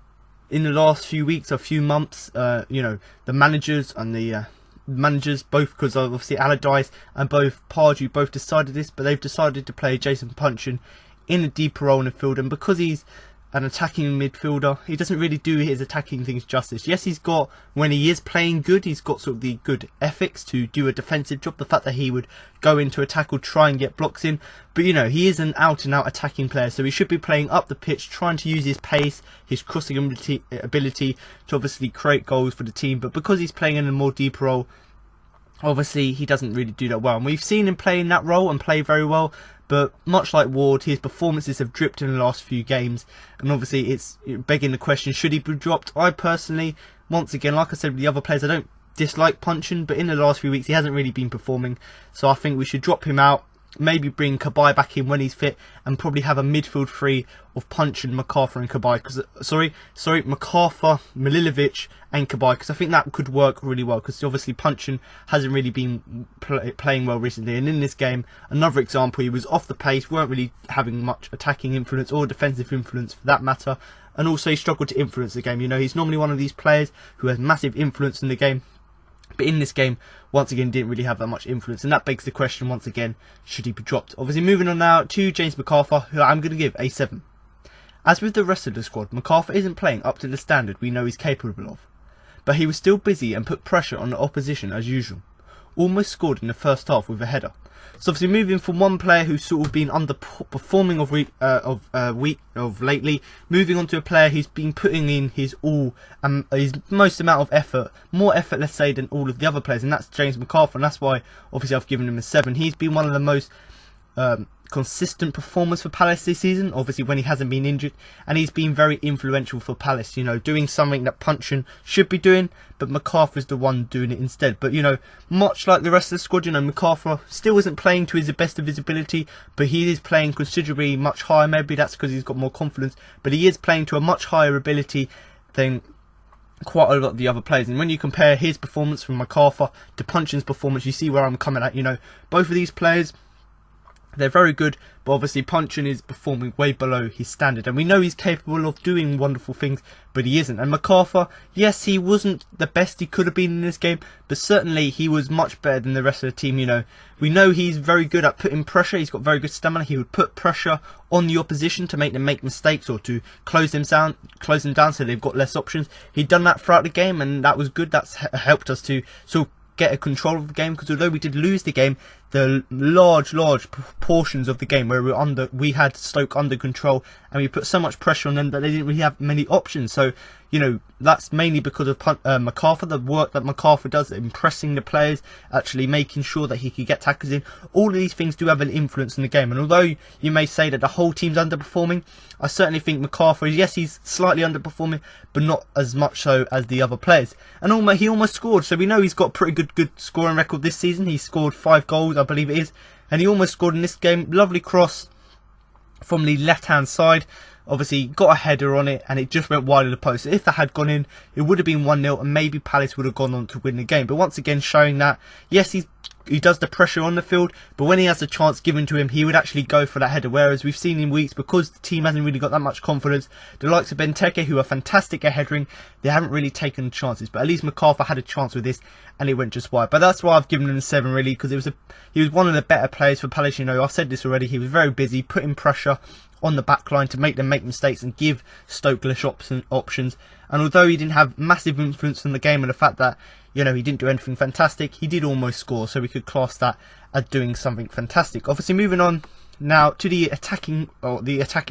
in the last few weeks or few months, you know, the managers and the managers, both because of obviously Allardyce and both Pardew both decided this, but they've decided to play Jason Punchin in a deeper role in the field, and because he's an attacking midfielder. He doesn't really do his attacking things justice. Yes, he's got, when he is playing good, he's got sort of the good ethics to do a defensive job. The fact that he would go into a tackle, try and get blocks in. But, you know, he is an out-and-out attacking player, so he should be playing up the pitch, trying to use his pace, his crossing ability to obviously create goals for the team. But because he's playing in a more deep role, obviously he doesn't really do that well. And we've seen him play in that role and play very well. But much like Ward, his performances have dripped in the last few games. And obviously it's begging the question, should he be dropped? I personally, once again, like I said with the other players, I don't dislike Punchin. But in the last few weeks, he hasn't really been performing. So I think we should drop him out. Maybe bring Cabaye back in when he's fit. And probably have a midfield three of Punchin, MacArthur and Cabaye. MacArthur, Milivojevic and Cabaye. Because I think that could work really well. Because obviously Punchin hasn't really been playing well recently. And in this game, another example, he was off the pace. Weren't really having much attacking influence or defensive influence for that matter. And also he struggled to influence the game. You know, he's normally one of these players who has massive influence in the game. But in this game, once again, didn't really have that much influence. And that begs the question, once again, should he be dropped? Obviously, moving on now to James MacArthur, who I'm going to give a 7. As with the rest of the squad, MacArthur isn't playing up to the standard we know he's capable of. But he was still busy and put pressure on the opposition as usual. Almost scored in the first half with a header. So obviously moving from one player who's sort of been underperforming of lately, moving on to a player who's been putting in his his most amount of effort, more effort, let's say, than all of the other players, and that's James MacArthur, and that's why obviously I've given him a 7. He's been one of the most consistent performers for Palace this season, obviously when he hasn't been injured, and he's been very influential for Palace, you know, doing something that Punchin should be doing, but MacArthur's the one doing it instead. But, you know, much like the rest of the squad, you know, MacArthur still isn't playing to his best of his ability, but he is playing considerably much higher. Maybe that's because he's got more confidence, but he is playing to a much higher ability than quite a lot of the other players. And when you compare his performance from MacArthur to Punchin's performance, you see where I'm coming at. You know, both of these players, they're very good, but obviously Punchin is performing way below his standard. And we know he's capable of doing wonderful things, but he isn't. And MacArthur, yes, he wasn't the best he could have been in this game, but certainly he was much better than the rest of the team. You know, we know he's very good at putting pressure. He's got very good stamina. He would put pressure on the opposition to make them make mistakes or to close them down so they've got less options. He'd done that throughout the game, and that was good. That's helped us to sort of get a control of the game, because although we did lose the game, the large portions of the game where we had Stoke under control, and we put so much pressure on them that they didn't really have many options. So, you know, that's mainly because of MacArthur, the work that MacArthur does, impressing the players, actually making sure that he could get tackles in. All of these things do have an influence in the game, and although you may say that the whole team's underperforming, I certainly think MacArthur, yes, he's slightly underperforming, but not as much so as the other players. And he almost scored, so we know he's got a pretty good scoring record this season. He scored 5 goals, I believe it is, and he almost scored in this game. Lovely cross from the left-hand side. Obviously got a header on it, and it just went wide of the post. If that had gone in, it would have been 1-0, and maybe Palace would have gone on to win the game. But once again, showing that, yes, he does the pressure on the field, but when he has a chance given to him, he would actually go for that header. Whereas we've seen in weeks, because the team hasn't really got that much confidence, the likes of Benteke, who are fantastic at headering, they haven't really taken chances. But at least MacArthur had a chance with this, and it went just wide. But that's why I've given him a 7, really, because he was one of the better players for Palace. You know, I've said this already. He was very busy, putting pressure on the back line to make them make mistakes and give Stoke less options. And although he didn't have massive influence on the game, and the fact that, you know, he didn't do anything fantastic, he did almost score, so we could class that as doing something fantastic. Obviously, moving on now to the attacking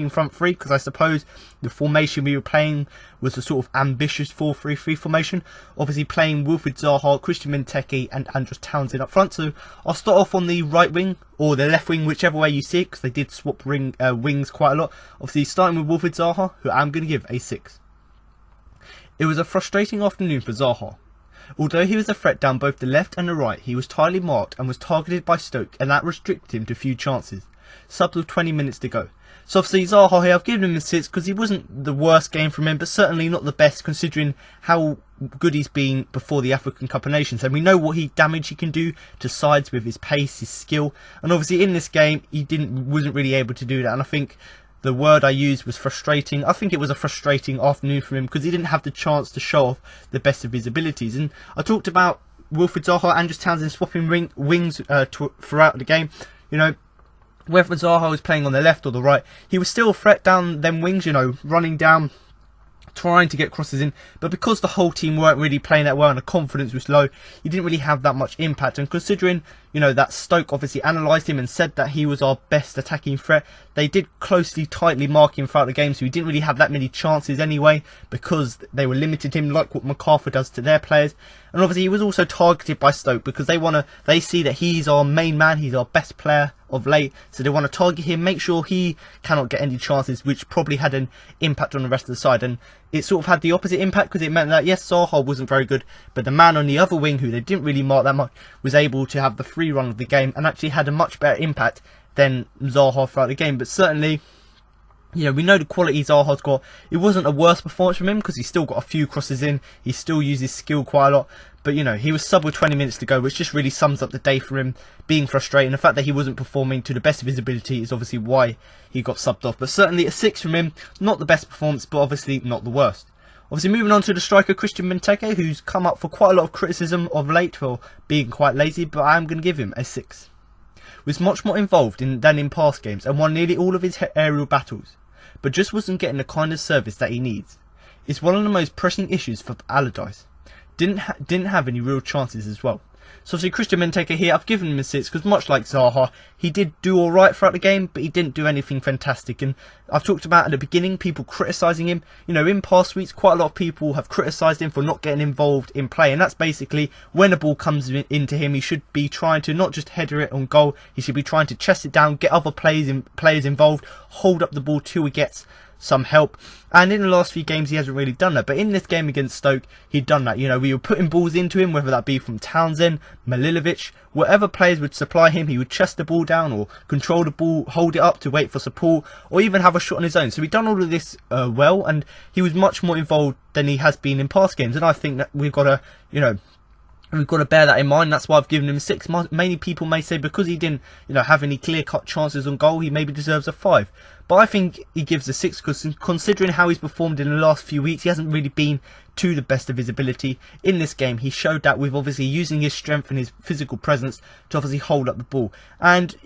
front three, because I suppose the formation we were playing was a sort of ambitious 4-3-3 formation. Obviously playing Wilfried Zaha, Christian Benteke and Andros Townsend up front. So I'll start off on the right wing, or the left wing, whichever way you see it, because they did swap wings quite a lot. Obviously starting with Wilfried Zaha, who I'm going to give a 6. It was a frustrating afternoon for Zaha. Although he was a threat down both the left and the right, he was tightly marked and was targeted by Stoke, and that restricted him to few chances. Subs with 20 minutes to go. So obviously Zaha here, I've given him a 6 because he wasn't the worst game from him, but certainly not the best considering how good he's been before the African Cup of Nations. And we know what damage he can do to sides with his pace, his skill. And obviously in this game, he wasn't really able to do that. And I think the word I used was frustrating. I think it was a frustrating afternoon for him because he didn't have the chance to show off the best of his abilities. And I talked about Wilfried Zaha and Andros Townsend swapping wings throughout the game. You know, whether Zaha was playing on the left or the right, he was still a threat down them wings, running down, trying to get crosses in, but because the whole team weren't really playing that well and the confidence was low, he didn't really have that much impact. And considering, that Stoke obviously analysed him and said that he was our best attacking threat, they did tightly mark him throughout the game, so he didn't really have that many chances anyway, because they were limited him, like what MacArthur does to their players. And obviously he was also targeted by Stoke because they see that he's our main man, he's our best player of late, so they want to target him, make sure he cannot get any chances, which probably had an impact on the rest of the side. And it sort of had the opposite impact, because it meant that yes, Zaha wasn't very good, but the man on the other wing, who they didn't really mark that much, was able to have the free run of the game and actually had a much better impact than Zaha throughout the game. But certainly, we know the quality Zaha's got. It wasn't a worse performance from him, because he still got a few crosses in, he still uses skill quite a lot, but he was sub with 20 minutes to go, which just really sums up the day for him, being frustrating. The fact that he wasn't performing to the best of his ability is obviously why he got subbed off. But certainly a 6 from him, not the best performance, but obviously not the worst. Obviously moving on to the striker Christian Benteke, who's come up for quite a lot of criticism of late for being quite lazy, but I am going to give him a 6. Was much more involved than in past games and won nearly all of his aerial battles, but just wasn't getting the kind of service that he needs. It's one of the most pressing issues for Allardyce. Didn't have any real chances as well. So obviously Christian Benteke here, I've given him a 6 because much like Zaha, he did do alright throughout the game, but he didn't do anything fantastic. And I've talked about at the beginning, people criticising him. In past weeks, quite a lot of people have criticised him for not getting involved in play. And that's basically, when a ball comes into him, he should be trying to not just header it on goal, he should be trying to chest it down, get other players involved, hold up the ball till he gets some help. And in the last few games he hasn't really done that, but in this game against Stoke he'd done that. We were putting balls into him, whether that be from Townsend, Milivojevic, whatever players would supply him, he would chest the ball down or control the ball, hold it up to wait for support, or even have a shot on his own. So he'd done all of this well, and he was much more involved than he has been in past games. And I think that we've got to bear that in mind. That's why I've given him a 6. Many people may say because he didn't, have any clear-cut chances on goal, he maybe deserves a 5. But I think he gives a 6 because considering how he's performed in the last few weeks, he hasn't really been to the best of his ability. In this game, he showed that with obviously using his strength and his physical presence to obviously hold up the ball. And,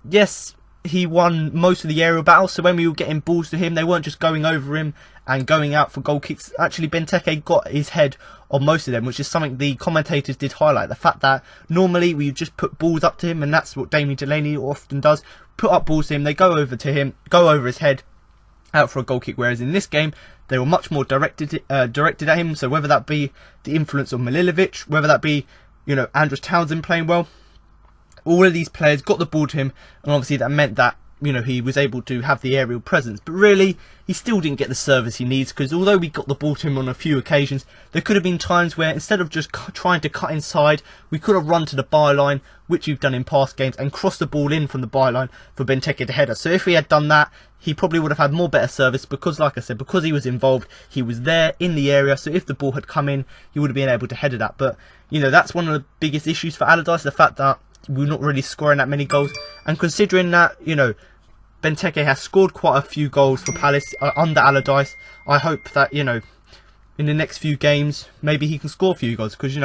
yes, he won most of the aerial battles, so when we were getting balls to him, they weren't just going over him and going out for goal kicks. Actually, Benteke got his head on most of them, which is something the commentators did highlight. The fact that normally we just put balls up to him, and that's what Damien Delaney often does. Put up balls to him, they go over to him, go over his head, out for a goal kick. Whereas in this game, they were much more directed at him. So whether that be the influence of Milivojevic, whether that be, Andros Townsend playing well, all of these players got the ball to him, and obviously that meant that he was able to have the aerial presence. But really, he still didn't get the service he needs, because although we got the ball to him on a few occasions, there could have been times where instead of just trying to cut inside, we could have run to the byline, which we've done in past games, and crossed the ball in from the byline for Benteke to header. So if we had done that, he probably would have had more better service, because like I said, because he was involved, he was there in the area, so if the ball had come in, he would have been able to header that. But, that's one of the biggest issues for Allardyce, the fact that we're not really scoring that many goals. And considering that, Benteke has scored quite a few goals for Palace under Allardyce, I hope that, in the next few games, maybe he can score a few goals. Because,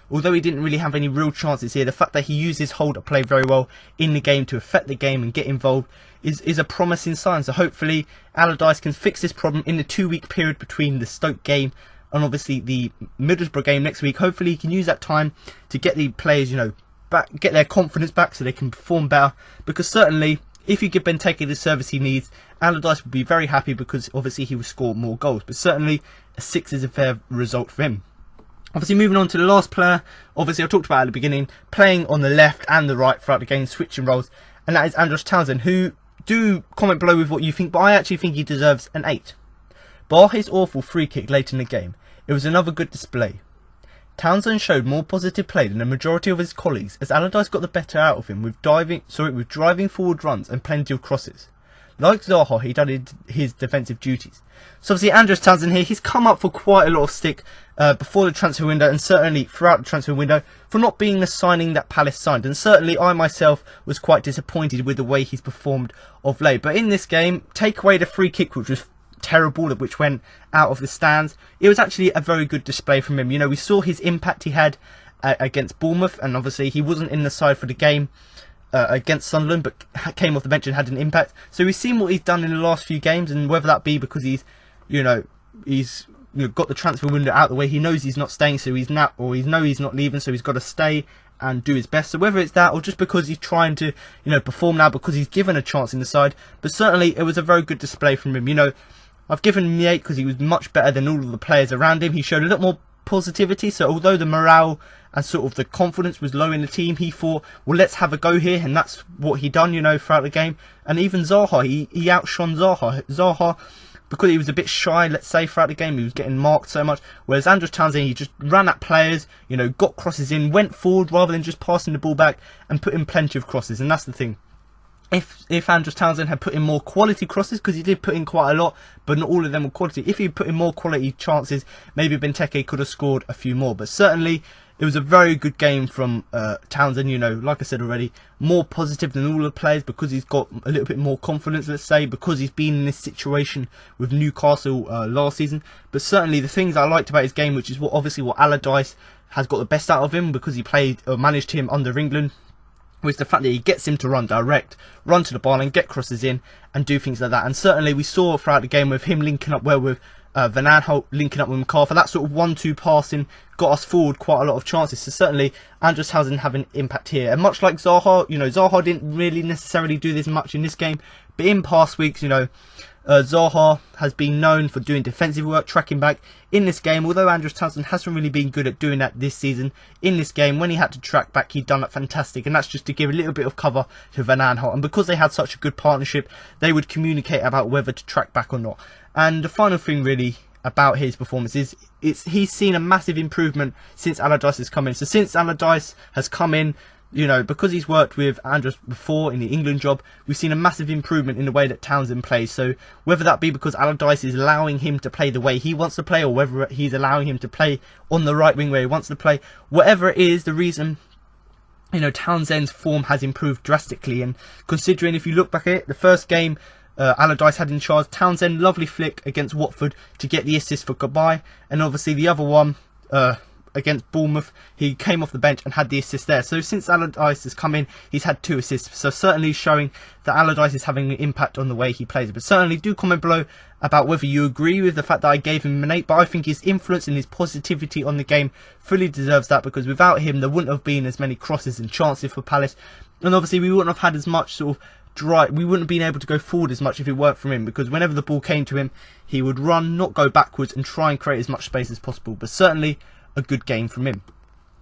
although he didn't really have any real chances here, the fact that he uses hold-up play very well in the game to affect the game and get involved is a promising sign. So hopefully Allardyce can fix this problem in the 2-week period between the Stoke game and obviously the Middlesbrough game next week. Hopefully he can use that time to get the players, back, get their confidence back so they can perform better. Because certainly, if you give Benteke the service he needs, Allardyce will be very happy, because obviously he will score more goals. But certainly a 6 is a fair result for him. Obviously moving on to the last player, obviously I talked about at the beginning, playing on the left and the right throughout the game, switching roles, and that is Andros Townsend, who, do comment below with what you think, but I actually think he deserves an 8. Bar his awful free kick late in the game, it was another good display. Townsend showed more positive play than the majority of his colleagues, as Allardyce got the better out of him with driving forward runs and plenty of crosses. Like Zaha, he done his defensive duties. So obviously Andros Townsend here, he's come up for quite a lot of stick before the transfer window, and certainly throughout the transfer window, for not being the signing that Palace signed. And certainly I myself was quite disappointed with the way he's performed of late. But in this game, take away the free kick, which was terrible, which went out of the stands, it was actually a very good display from him. We saw his impact he had against Bournemouth, and obviously he wasn't in the side for the game against Sunderland, but came off the bench and had an impact. So we've seen what he's done in the last few games, and whether that be because he's got the transfer window out the way, he knows he's not staying, so he's not leaving, so he's got to stay and do his best. So whether it's that or just because he's trying to perform now because he's given a chance in the side, but certainly it was a very good display from him. I've given him the 8 because he was much better than all of the players around him. He showed a little more positivity, so although the morale and sort of the confidence was low in the team, he thought, well, let's have a go here, and that's what he done throughout the game. And even Zaha, he outshone Zaha because he was a bit shy, let's say, throughout the game. He was getting marked so much, whereas Andros Townsend, he just ran at players, got crosses in, went forward rather than just passing the ball back, and put in plenty of crosses. And that's the thing. If Andros Townsend had put in more quality crosses, because he did put in quite a lot, but not all of them were quality. If he put in more quality chances, maybe Benteke could have scored a few more. But certainly, it was a very good game from Townsend. Like I said already, more positive than all the players because he's got a little bit more confidence, let's say, because he's been in this situation with Newcastle last season. But certainly, the things I liked about his game, which is what Allardyce has got the best out of him because he managed him under England, was the fact that he gets him to run direct, run to the byline, get crosses in, and do things like that. And certainly we saw throughout the game with him linking up well with Van Aanholt, linking up with McCarthy, that sort of 1-2 passing got us forward quite a lot of chances. So certainly Andros Townsend having an impact here. And much like Zaha, Zaha didn't really necessarily do this much in this game, but in past weeks, Zaha has been known for doing defensive work, tracking back. In this game, although Andros Townsend hasn't really been good at doing that this season, in this game, when he had to track back, he'd done that fantastic. And that's just to give a little bit of cover to Van Aanholt. And because they had such a good partnership, they would communicate about whether to track back or not. And the final thing really about his performance is he's seen a massive improvement since Allardyce has come in. So since Allardyce has come in, because he's worked with Andros before in the England job, we've seen a massive improvement in the way that Townsend plays. So whether that be because Allardyce is allowing him to play the way he wants to play, or whether he's allowing him to play on the right wing where he wants to play, whatever it is, the reason, Townsend's form has improved drastically. And considering, if you look back at it, the first game Allardyce had in charge, Townsend, lovely flick against Watford to get the assist for goodbye. And obviously the other one, against Bournemouth, he came off the bench and had the assist there. So since Allardyce has come in, he's had 2 assists. So certainly showing that Allardyce is having an impact on the way he plays. But certainly do comment below about whether you agree with the fact that I gave him an 8. But I think his influence and his positivity on the game fully deserves that, because without him there wouldn't have been as many crosses and chances for Palace. And obviously we wouldn't have had as much sort of we wouldn't have been able to go forward as much if it weren't from him, because whenever the ball came to him, he would run, not go backwards, and try and create as much space as possible. But certainly a good game from him.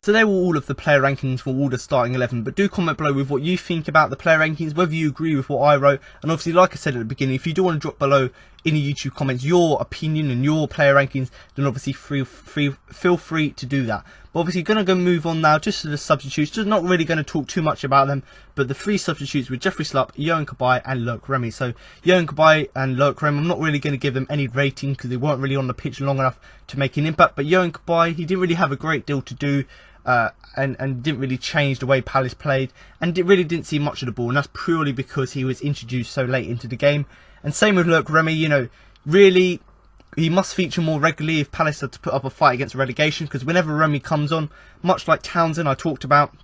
So there were all of the player rankings for all the starting 11, but do comment below with what you think about the player rankings, whether you agree with what I wrote. And obviously, like I said at the beginning, if you do want to drop below in the YouTube comments your opinion and your player rankings, then obviously feel free to do that. But obviously going to move on now just to the substitutes. Just not really going to talk too much about them, but the 3 substitutes were Jeffrey Slupp, Yohan Cabaye and Loic Remy. So Yohan Cabaye and Loic Remy, I'm not really going to give them any rating because they weren't really on the pitch long enough to make an impact. But Yohan Cabaye, he didn't really have a great deal to do. And didn't really change the way Palace played, and really didn't see much of the ball, and that's purely because he was introduced so late into the game. And same with Loic Remy, really he must feature more regularly if Palace are to put up a fight against relegation, because whenever Remy comes on, much like Townsend I talked about,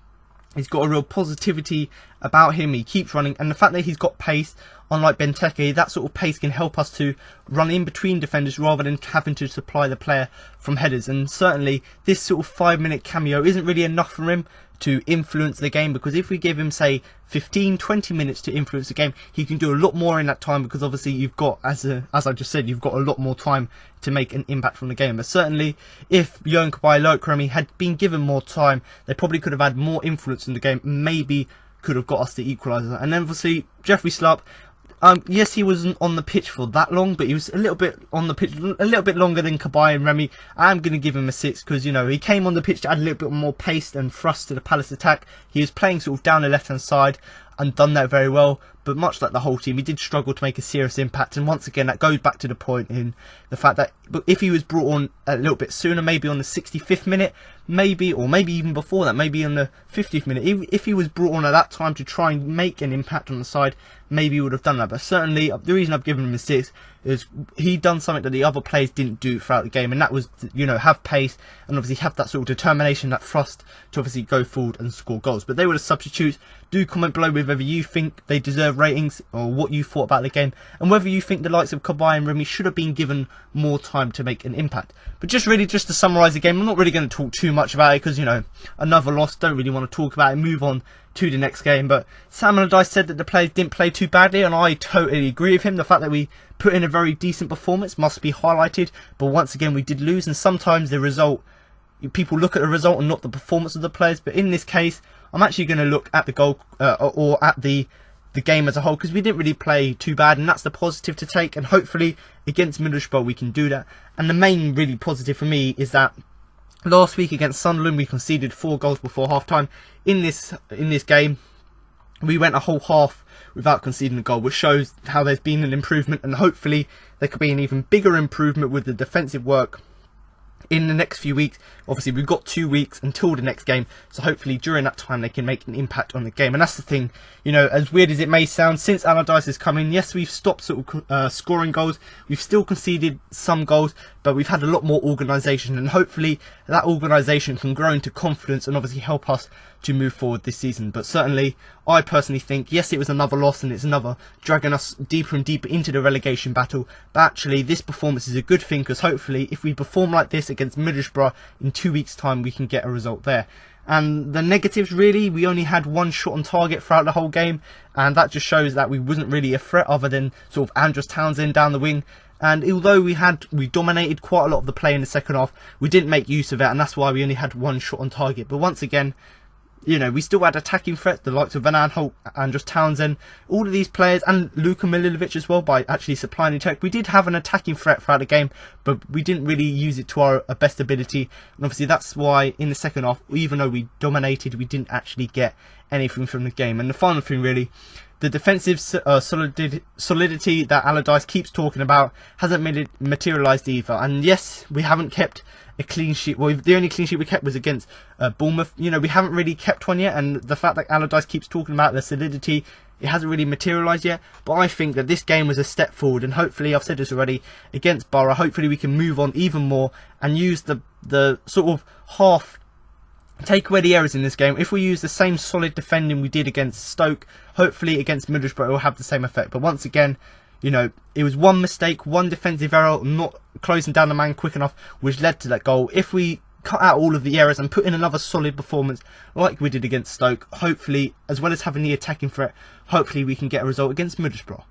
he's got a real positivity about him, he keeps running, and the fact that he's got pace, unlike Benteke, that sort of pace can help us to run in between defenders rather than having to supply the player from headers. And certainly this sort of 5-minute cameo isn't really enough for him to influence the game, because if we give him, say, 15-20 minutes to influence the game, he can do a lot more in that time, because obviously you've got, as I just said, you've got a lot more time to make an impact from the game. But certainly if Yohan Cabaye, Loic Remy had been given more time, they probably could have had more influence in the game, maybe could have got us the equaliser. And then obviously Jeffrey Slupp, yes, he wasn't on the pitch for that long, but he was a little bit on the pitch, a little bit longer than Cabaye and Remy. I'm going to give him a 6 because, he came on the pitch to add a little bit more pace and thrust to the Palace attack. He was playing sort of down the left-hand side and done that very well. But much like the whole team, he did struggle to make a serious impact. And once again, that goes back to the point in the fact that if he was brought on a little bit sooner, maybe on the 65th minute, maybe even before that, maybe on the 50th minute, if he was brought on at that time to try and make an impact on the side, maybe he would have done that. But certainly, the reason I've given him a 6, he done something that the other players didn't do throughout the game, and that was, have pace and obviously have that sort of determination, that thrust to obviously go forward and score goals. But they were the substitutes. Do comment below with whether you think they deserve ratings or what you thought about the game, and whether you think the likes of Kabay and Remy should have been given more time to make an impact. But just to summarise the game, I'm not really going to talk too much about it because, another loss, don't really want to talk about it, move on to the next game. But Sam Allardyce said that the players didn't play too badly, and I totally agree with him. The fact that we put in a very decent performance must be highlighted, but once again we did lose, and sometimes the result, people look at the result and not the performance of the players. But in this case, I'm actually going to look at the goal or at the game as a whole, because we didn't really play too bad, and that's the positive to take, and hopefully against Middlesbrough we can do that. And the main really positive for me is that last week against Sunderland we conceded 4 goals before half time. In this game we went a whole half without conceding a goal, which shows how there's been an improvement, and hopefully there could be an even bigger improvement with the defensive work in the next few weeks. Obviously we've got 2 weeks until the next game, so hopefully during that time they can make an impact on the game. And that's the thing, as weird as it may sound, since Allardyce has come in, yes, we've stopped scoring goals, we've still conceded some goals, but we've had a lot more organisation, and hopefully that organisation can grow into confidence and obviously help us to move forward this season. But certainly I personally think, yes, it was another loss and it's another dragging us deeper and deeper into the relegation battle, but actually this performance is a good thing, because hopefully if we perform like this against Middlesbrough in 2 weeks time we can get a result there. And the negatives, really, we only had 1 shot on target throughout the whole game, and that just shows that we wasn't really a threat other than sort of Andros Townsend down the wing. And although we dominated quite a lot of the play in the second half, we didn't make use of it, and that's why we only had 1 shot on target. But once again, we still had attacking threats, the likes of Van Aanholt, Andros Townsend, all of these players, and Luka Milivovic as well, by actually supplying the tech. We did have an attacking threat throughout the game, but we didn't really use it to our best ability. And obviously that's why in the second half, even though we dominated, we didn't actually get anything from the game. And the final thing, really, the defensive solidity that Allardyce keeps talking about hasn't materialised either. And yes, we haven't kept a clean sheet. Well, the only clean sheet we kept was against Bournemouth. We haven't really kept one yet, and the fact that Allardyce keeps talking about the solidity, it hasn't really materialised yet. But I think that this game was a step forward, and hopefully, I've said this already, against Borough, hopefully we can move on even more and use the sort of half, take away the errors in this game. If we use the same solid defending we did against Stoke, hopefully against Middlesbrough it will have the same effect. But once again, it was one mistake, one defensive error, not closing down the man quick enough, which led to that goal. If we cut out all of the errors and put in another solid performance like we did against Stoke, hopefully, as well as having the attacking threat, hopefully we can get a result against Middlesbrough.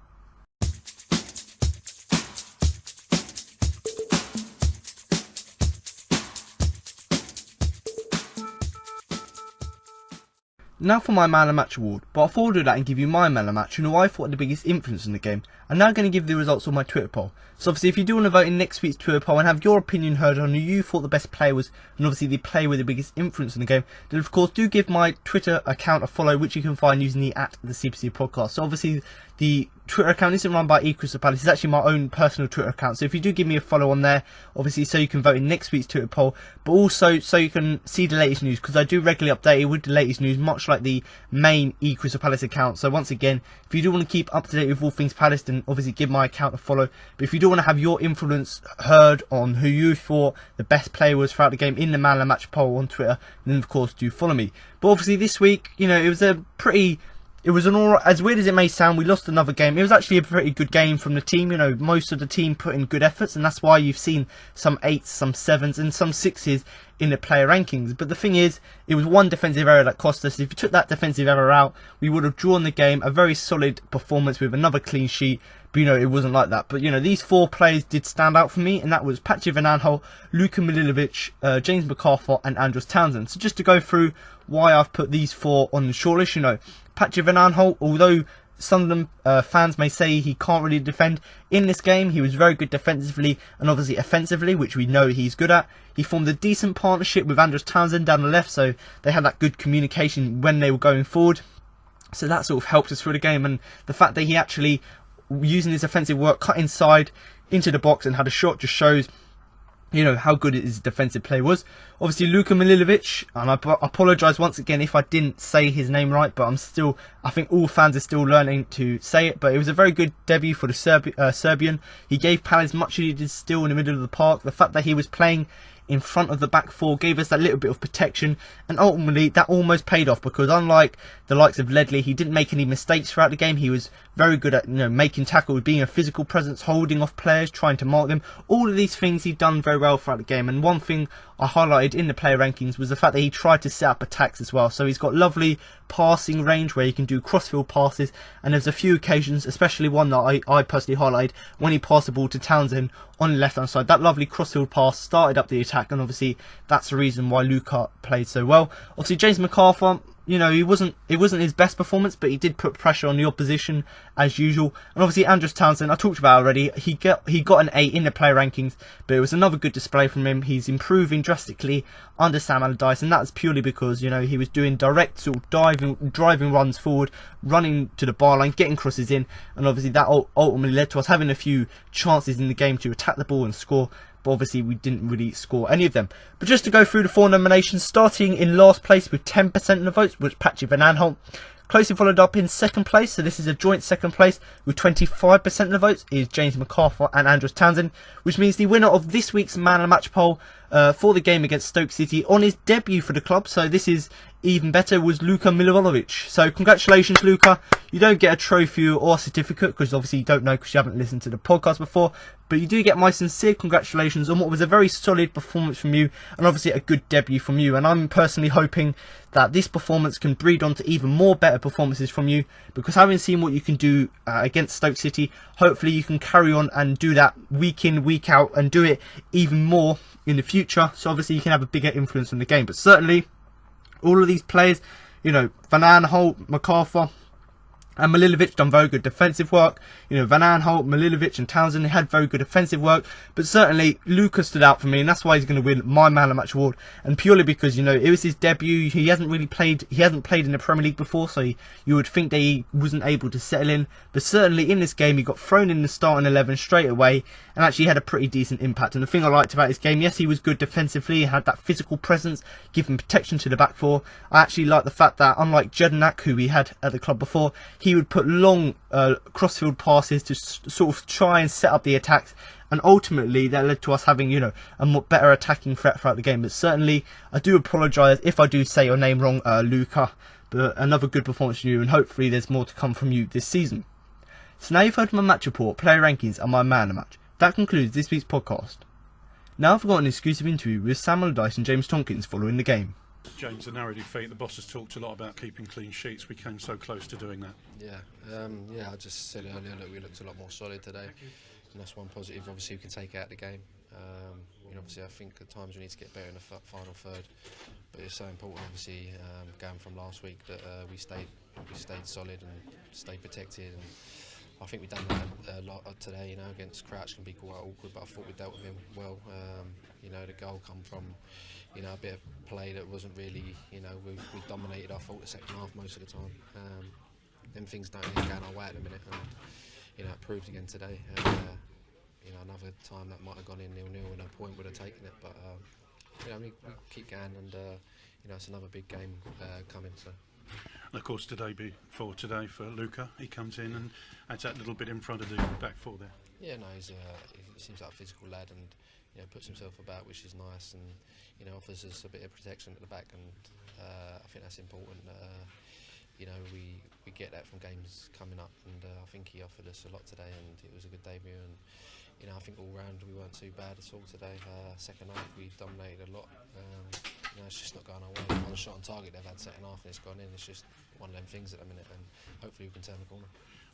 Now for my Man of the Match award, but before I do that and give you my Man of the Match and who I thought had the biggest influence in the game, I'm now going to give the results of my Twitter poll. So obviously if you do want to vote in next week's Twitter poll and have your opinion heard on who you thought the best player was, and obviously the player with the biggest influence in the game, then of course do give my Twitter account a follow, which you can find using the @CPC podcast. So obviously the Twitter account isn't run by Crystal Palace, it's actually my own personal Twitter account. So if you do give me a follow on there, obviously so you can vote in next week's Twitter poll, but also so you can see the latest news, because I do regularly update it with the latest news, much like the main Crystal Palace account. So once again, if you do want to keep up to date with all things Palace, then obviously give my account a follow. But if you do want to have your influence heard on who you thought the best player was throughout the game in the Man of the Match poll on Twitter, then of course do follow me. But obviously this week, it was an alright, as weird as it may sound, we lost another game. It was actually a pretty good game from the team. Most of the team put in good efforts, and that's why you've seen some 8s, some 7s and some 6s in the player rankings. But the thing is, it was one defensive error that cost us. If you took that defensive error out, we would have drawn the game. A very solid performance with another clean sheet. But it wasn't like that. But these 4 players did stand out for me, and that was Patrick Van Aanholt, Luka Milivovic, James McArthur and Andros Townsend. So just to go through why I've put these 4 on the shortlist, Patrick Van Aanholt, although some of them fans may say he can't really defend, in this game he was very good defensively and obviously offensively, which we know he's good at. He formed a decent partnership with Andros Townsend down the left, so they had that good communication when they were going forward. So that sort of helped us through the game, and the fact that he actually, using his offensive work, cut inside into the box and had a shot, just shows how good his defensive play was. Obviously, Luka Milivojevic, and I apologise once again if I didn't say his name right, but I think all fans are still learning to say it, but it was a very good debut for the Serbian. He gave Palace much needed still in the middle of the park. The fact that he was playing in front of the back four gave us that little bit of protection, and ultimately that almost paid off, because unlike the likes of Ledley, he didn't make any mistakes throughout the game. He was very good at making tackles, being a physical presence, holding off players, trying to mark them. All of these things he'd done very well throughout the game, and one thing I highlighted in the player rankings was the fact that he tried to set up attacks as well. So he's got lovely passing range where he can do crossfield passes, and there's a few occasions, especially one that I personally highlighted, when he passed the ball to Townsend on the left hand side. That lovely crossfield pass started up the attack, and obviously that's the reason why Luka played so well. Obviously James McArthur, it wasn't his best performance, but he did put pressure on the opposition as usual. And obviously Andros Townsend, I talked about already, he got an 8 in the player rankings, but it was another good display from him. He's improving drastically under Sam Allardyce, and that's purely because he was doing direct sort of driving runs forward, running to the byline, getting crosses in, and obviously that ultimately led to us having a few chances in the game to attack the ball and score. But obviously we didn't really score any of them. But just to go through the 4 nominations, starting in last place with 10% of the votes was Patrick Van Aanholt. Closely followed up in second place, so this is a joint second place with 25% of the votes, is James McArthur and Andros Townsend, which means the winner of this week's Man of the Match poll for the game against Stoke City on his debut for the club, so this is even better, was Luka Milivojevic. So congratulations, Luka. You don't get a trophy or a certificate, because obviously you don't know because you haven't listened to the podcast before, but you do get my sincere congratulations on what was a very solid performance from you, and obviously a good debut from you. And I'm personally hoping that this performance can breed on to even more better performances from you, because having seen what you can do against Stoke City, hopefully you can carry on and do that week in, week out, and do it even more in the future, so obviously you can have a bigger influence on the game. But certainly all of these players, Van Aanholt, McArthur and Milivojevic done very good defensive work. Van Aanholt, Milivojevic and Townsend had very good offensive work. But certainly Luka stood out for me, and that's why he's going to win my Man of the Match award. And purely because, it was his debut. He hasn't played in the Premier League before, so you would think that he wasn't able to settle in. But certainly in this game, he got thrown in the starting 11 straight away, and actually had a pretty decent impact. And the thing I liked about his game, yes, he was good defensively, he had that physical presence, giving protection to the back four. I actually like the fact that, unlike Jedinak, who we had at the club before, he would put long crossfield passes to sort of try and set up the attacks, and ultimately that led to us having a more better attacking threat throughout the game. But certainly I do apologise if I do say your name wrong, Luka, but another good performance from you, and hopefully there's more to come from you this season. So now you've heard my match report, player rankings and my Man of the Match. That concludes this week's podcast. Now I've got an exclusive interview with Sam Allardyce and James Tompkins following the game. James, a narrow defeat. The boss has talked a lot about keeping clean sheets. We came so close to doing that. I just said earlier that we looked a lot more solid today, and that's one positive. Obviously, we can take out the game. Obviously, I think at times we need to get better in the final third, but it's so important. Obviously, going from last week that we stayed solid and stayed protected. And I think we've done that a lot today. Against Crouch can be quite awkward, but I thought we dealt with him well. The goal come from a bit of play that wasn't really, we dominated. I thought the second half most of the time. Them things don't really go our way at the minute, and it proved again today. Another time that might have gone in 0-0 and a point would have taken it, but we keep going, and it's another big game coming. So. And of course, today for Luka, he comes in and adds that little bit in front of the back four there. Yeah, no, he seems like a physical lad, and puts himself about, which is nice, and offers us a bit of protection at the back, and I think that's important. We get that from games coming up, and I think he offered us a lot today, and it was a good debut. And I think all round we weren't too bad at all today. Second half we dominated a lot. It's just not going our way. One shot on target they've had second half and it's gone in. It's just one of them things at the minute, and hopefully we can turn the corner.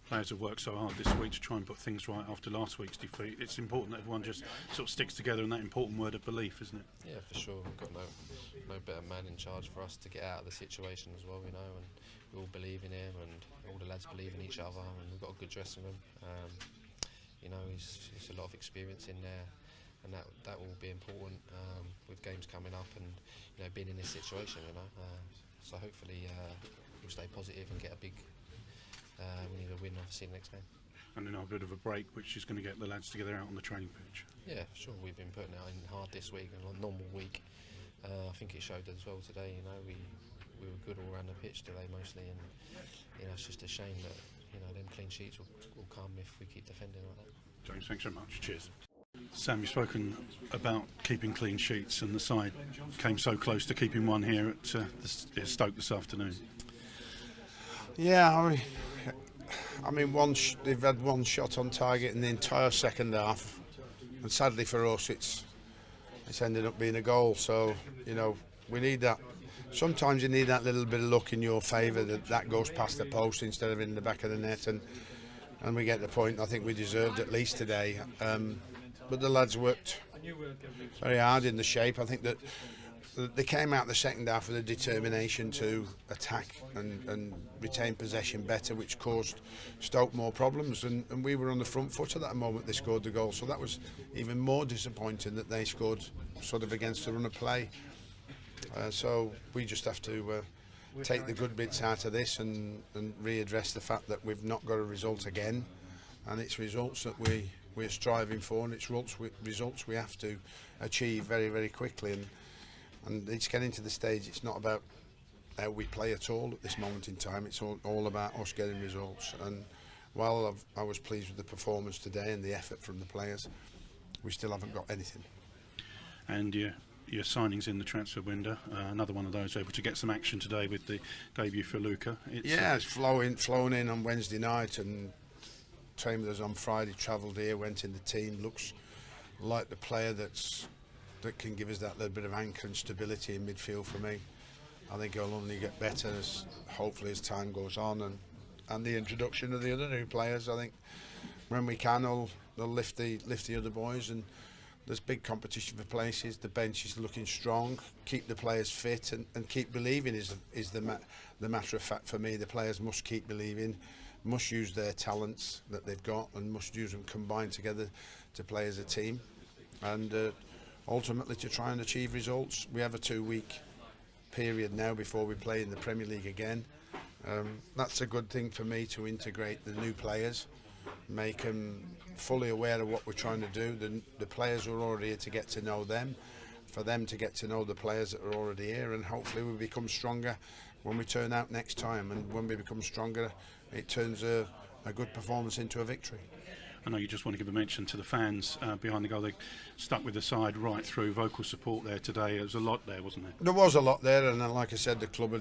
Players have worked so hard this week to try and put things right after last week's defeat. It's important that everyone just sort of sticks together in that important word of belief, isn't it? Yeah, for sure. We've got no better man in charge for us to get out of the situation as well, and we all believe in him, and all the lads believe in each other, and we've got a good dressing room. He's a lot of experience in there, and that will be important with games coming up, and being in this situation. So hopefully we'll stay positive and get a big. We need a win, obviously, next game. And then a bit of a break, which is going to get the lads together out on the training pitch. Yeah, sure. We've been putting out in hard this week, and a normal week. I think it showed as well today. We were good all around the pitch today mostly, and it's just a shame that them clean sheets will come if we keep defending like that. James, thanks very much. Cheers. Sam, you've spoken about keeping clean sheets, and the side came so close to keeping one here at Stoke this afternoon. Yeah, I mean, they've had one shot on target in the entire second half, and sadly for us, it's ended up being a goal. So we need that. Sometimes you need that little bit of luck in your favour that goes past the post instead of in the back of the net, and we get the point. I think we deserved at least today. But the lads worked very hard in the shape. I think that they came out the second half with a determination to attack and retain possession better, which caused Stoke more problems. And we were on the front foot at that moment they scored the goal. So that was even more disappointing that they scored sort of against the run of play. So we just have to take the good bits out of this and readdress the fact that we've not got a result again. And it's results that we're striving for, and it's results we have to achieve very, very quickly. And it's getting to the stage, it's not about how we play at all at this moment in time. It's all about us getting results. And while I was pleased with the performance today and the effort from the players, we still haven't got anything. And your signings in the transfer window, another one of those able to get some action today with the debut for Luca. It's flown in on Wednesday night and trained with us on Friday, travelled here, went in the team, looks like the player that can give us that little bit of anchor and stability in midfield for me. I think he'll only get better hopefully as time goes on, and the introduction of the other new players. I think when we can, they'll lift the other boys, and there's big competition for places. The bench is looking strong. Keep the players fit and keep believing is the matter of fact for me. The players must keep believing, must use their talents that they've got, and must use them combined together to play as a team, and ultimately to try and achieve results. We have a 2-week period now before we play in the Premier League again. That's a good thing for me, to integrate the new players, make them fully aware of what we're trying to do. The players are already here to get to know them, for them to get to know the players that are already here, and hopefully we become stronger when we turn out next time. And when we become stronger, it turns a good performance into a victory. I know you just want to give a mention to the fans behind the goal. They stuck with the side right through. Vocal support there today. There was a lot there, wasn't there? There was a lot there, and like I said, the club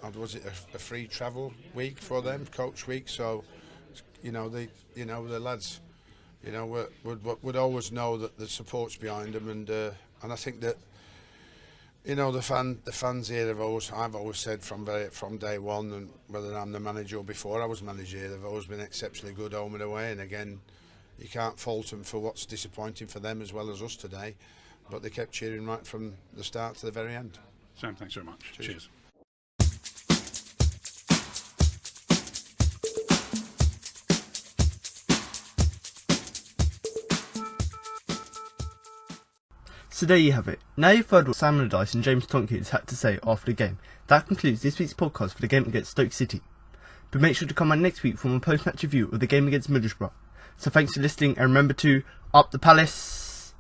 had, was it a free travel week for them, coach week? So, the lads, would always know that the support's behind them, and I think that the fans here I've always said from day one, and whether I'm the manager or before I was manager here, they've always been exceptionally good home and away. And again, you can't fault them for what's disappointing for them as well as us today, but they kept cheering right from the start to the very end. Sam, thanks very much. Cheers. So there you have it. Now you've heard what Sam Allardyce and James Tompkins had to say after the game. That concludes this week's podcast for the game against Stoke City. But make sure to come back next week for a post-match review of the game against Middlesbrough. So thanks for listening, and remember to up the Palace!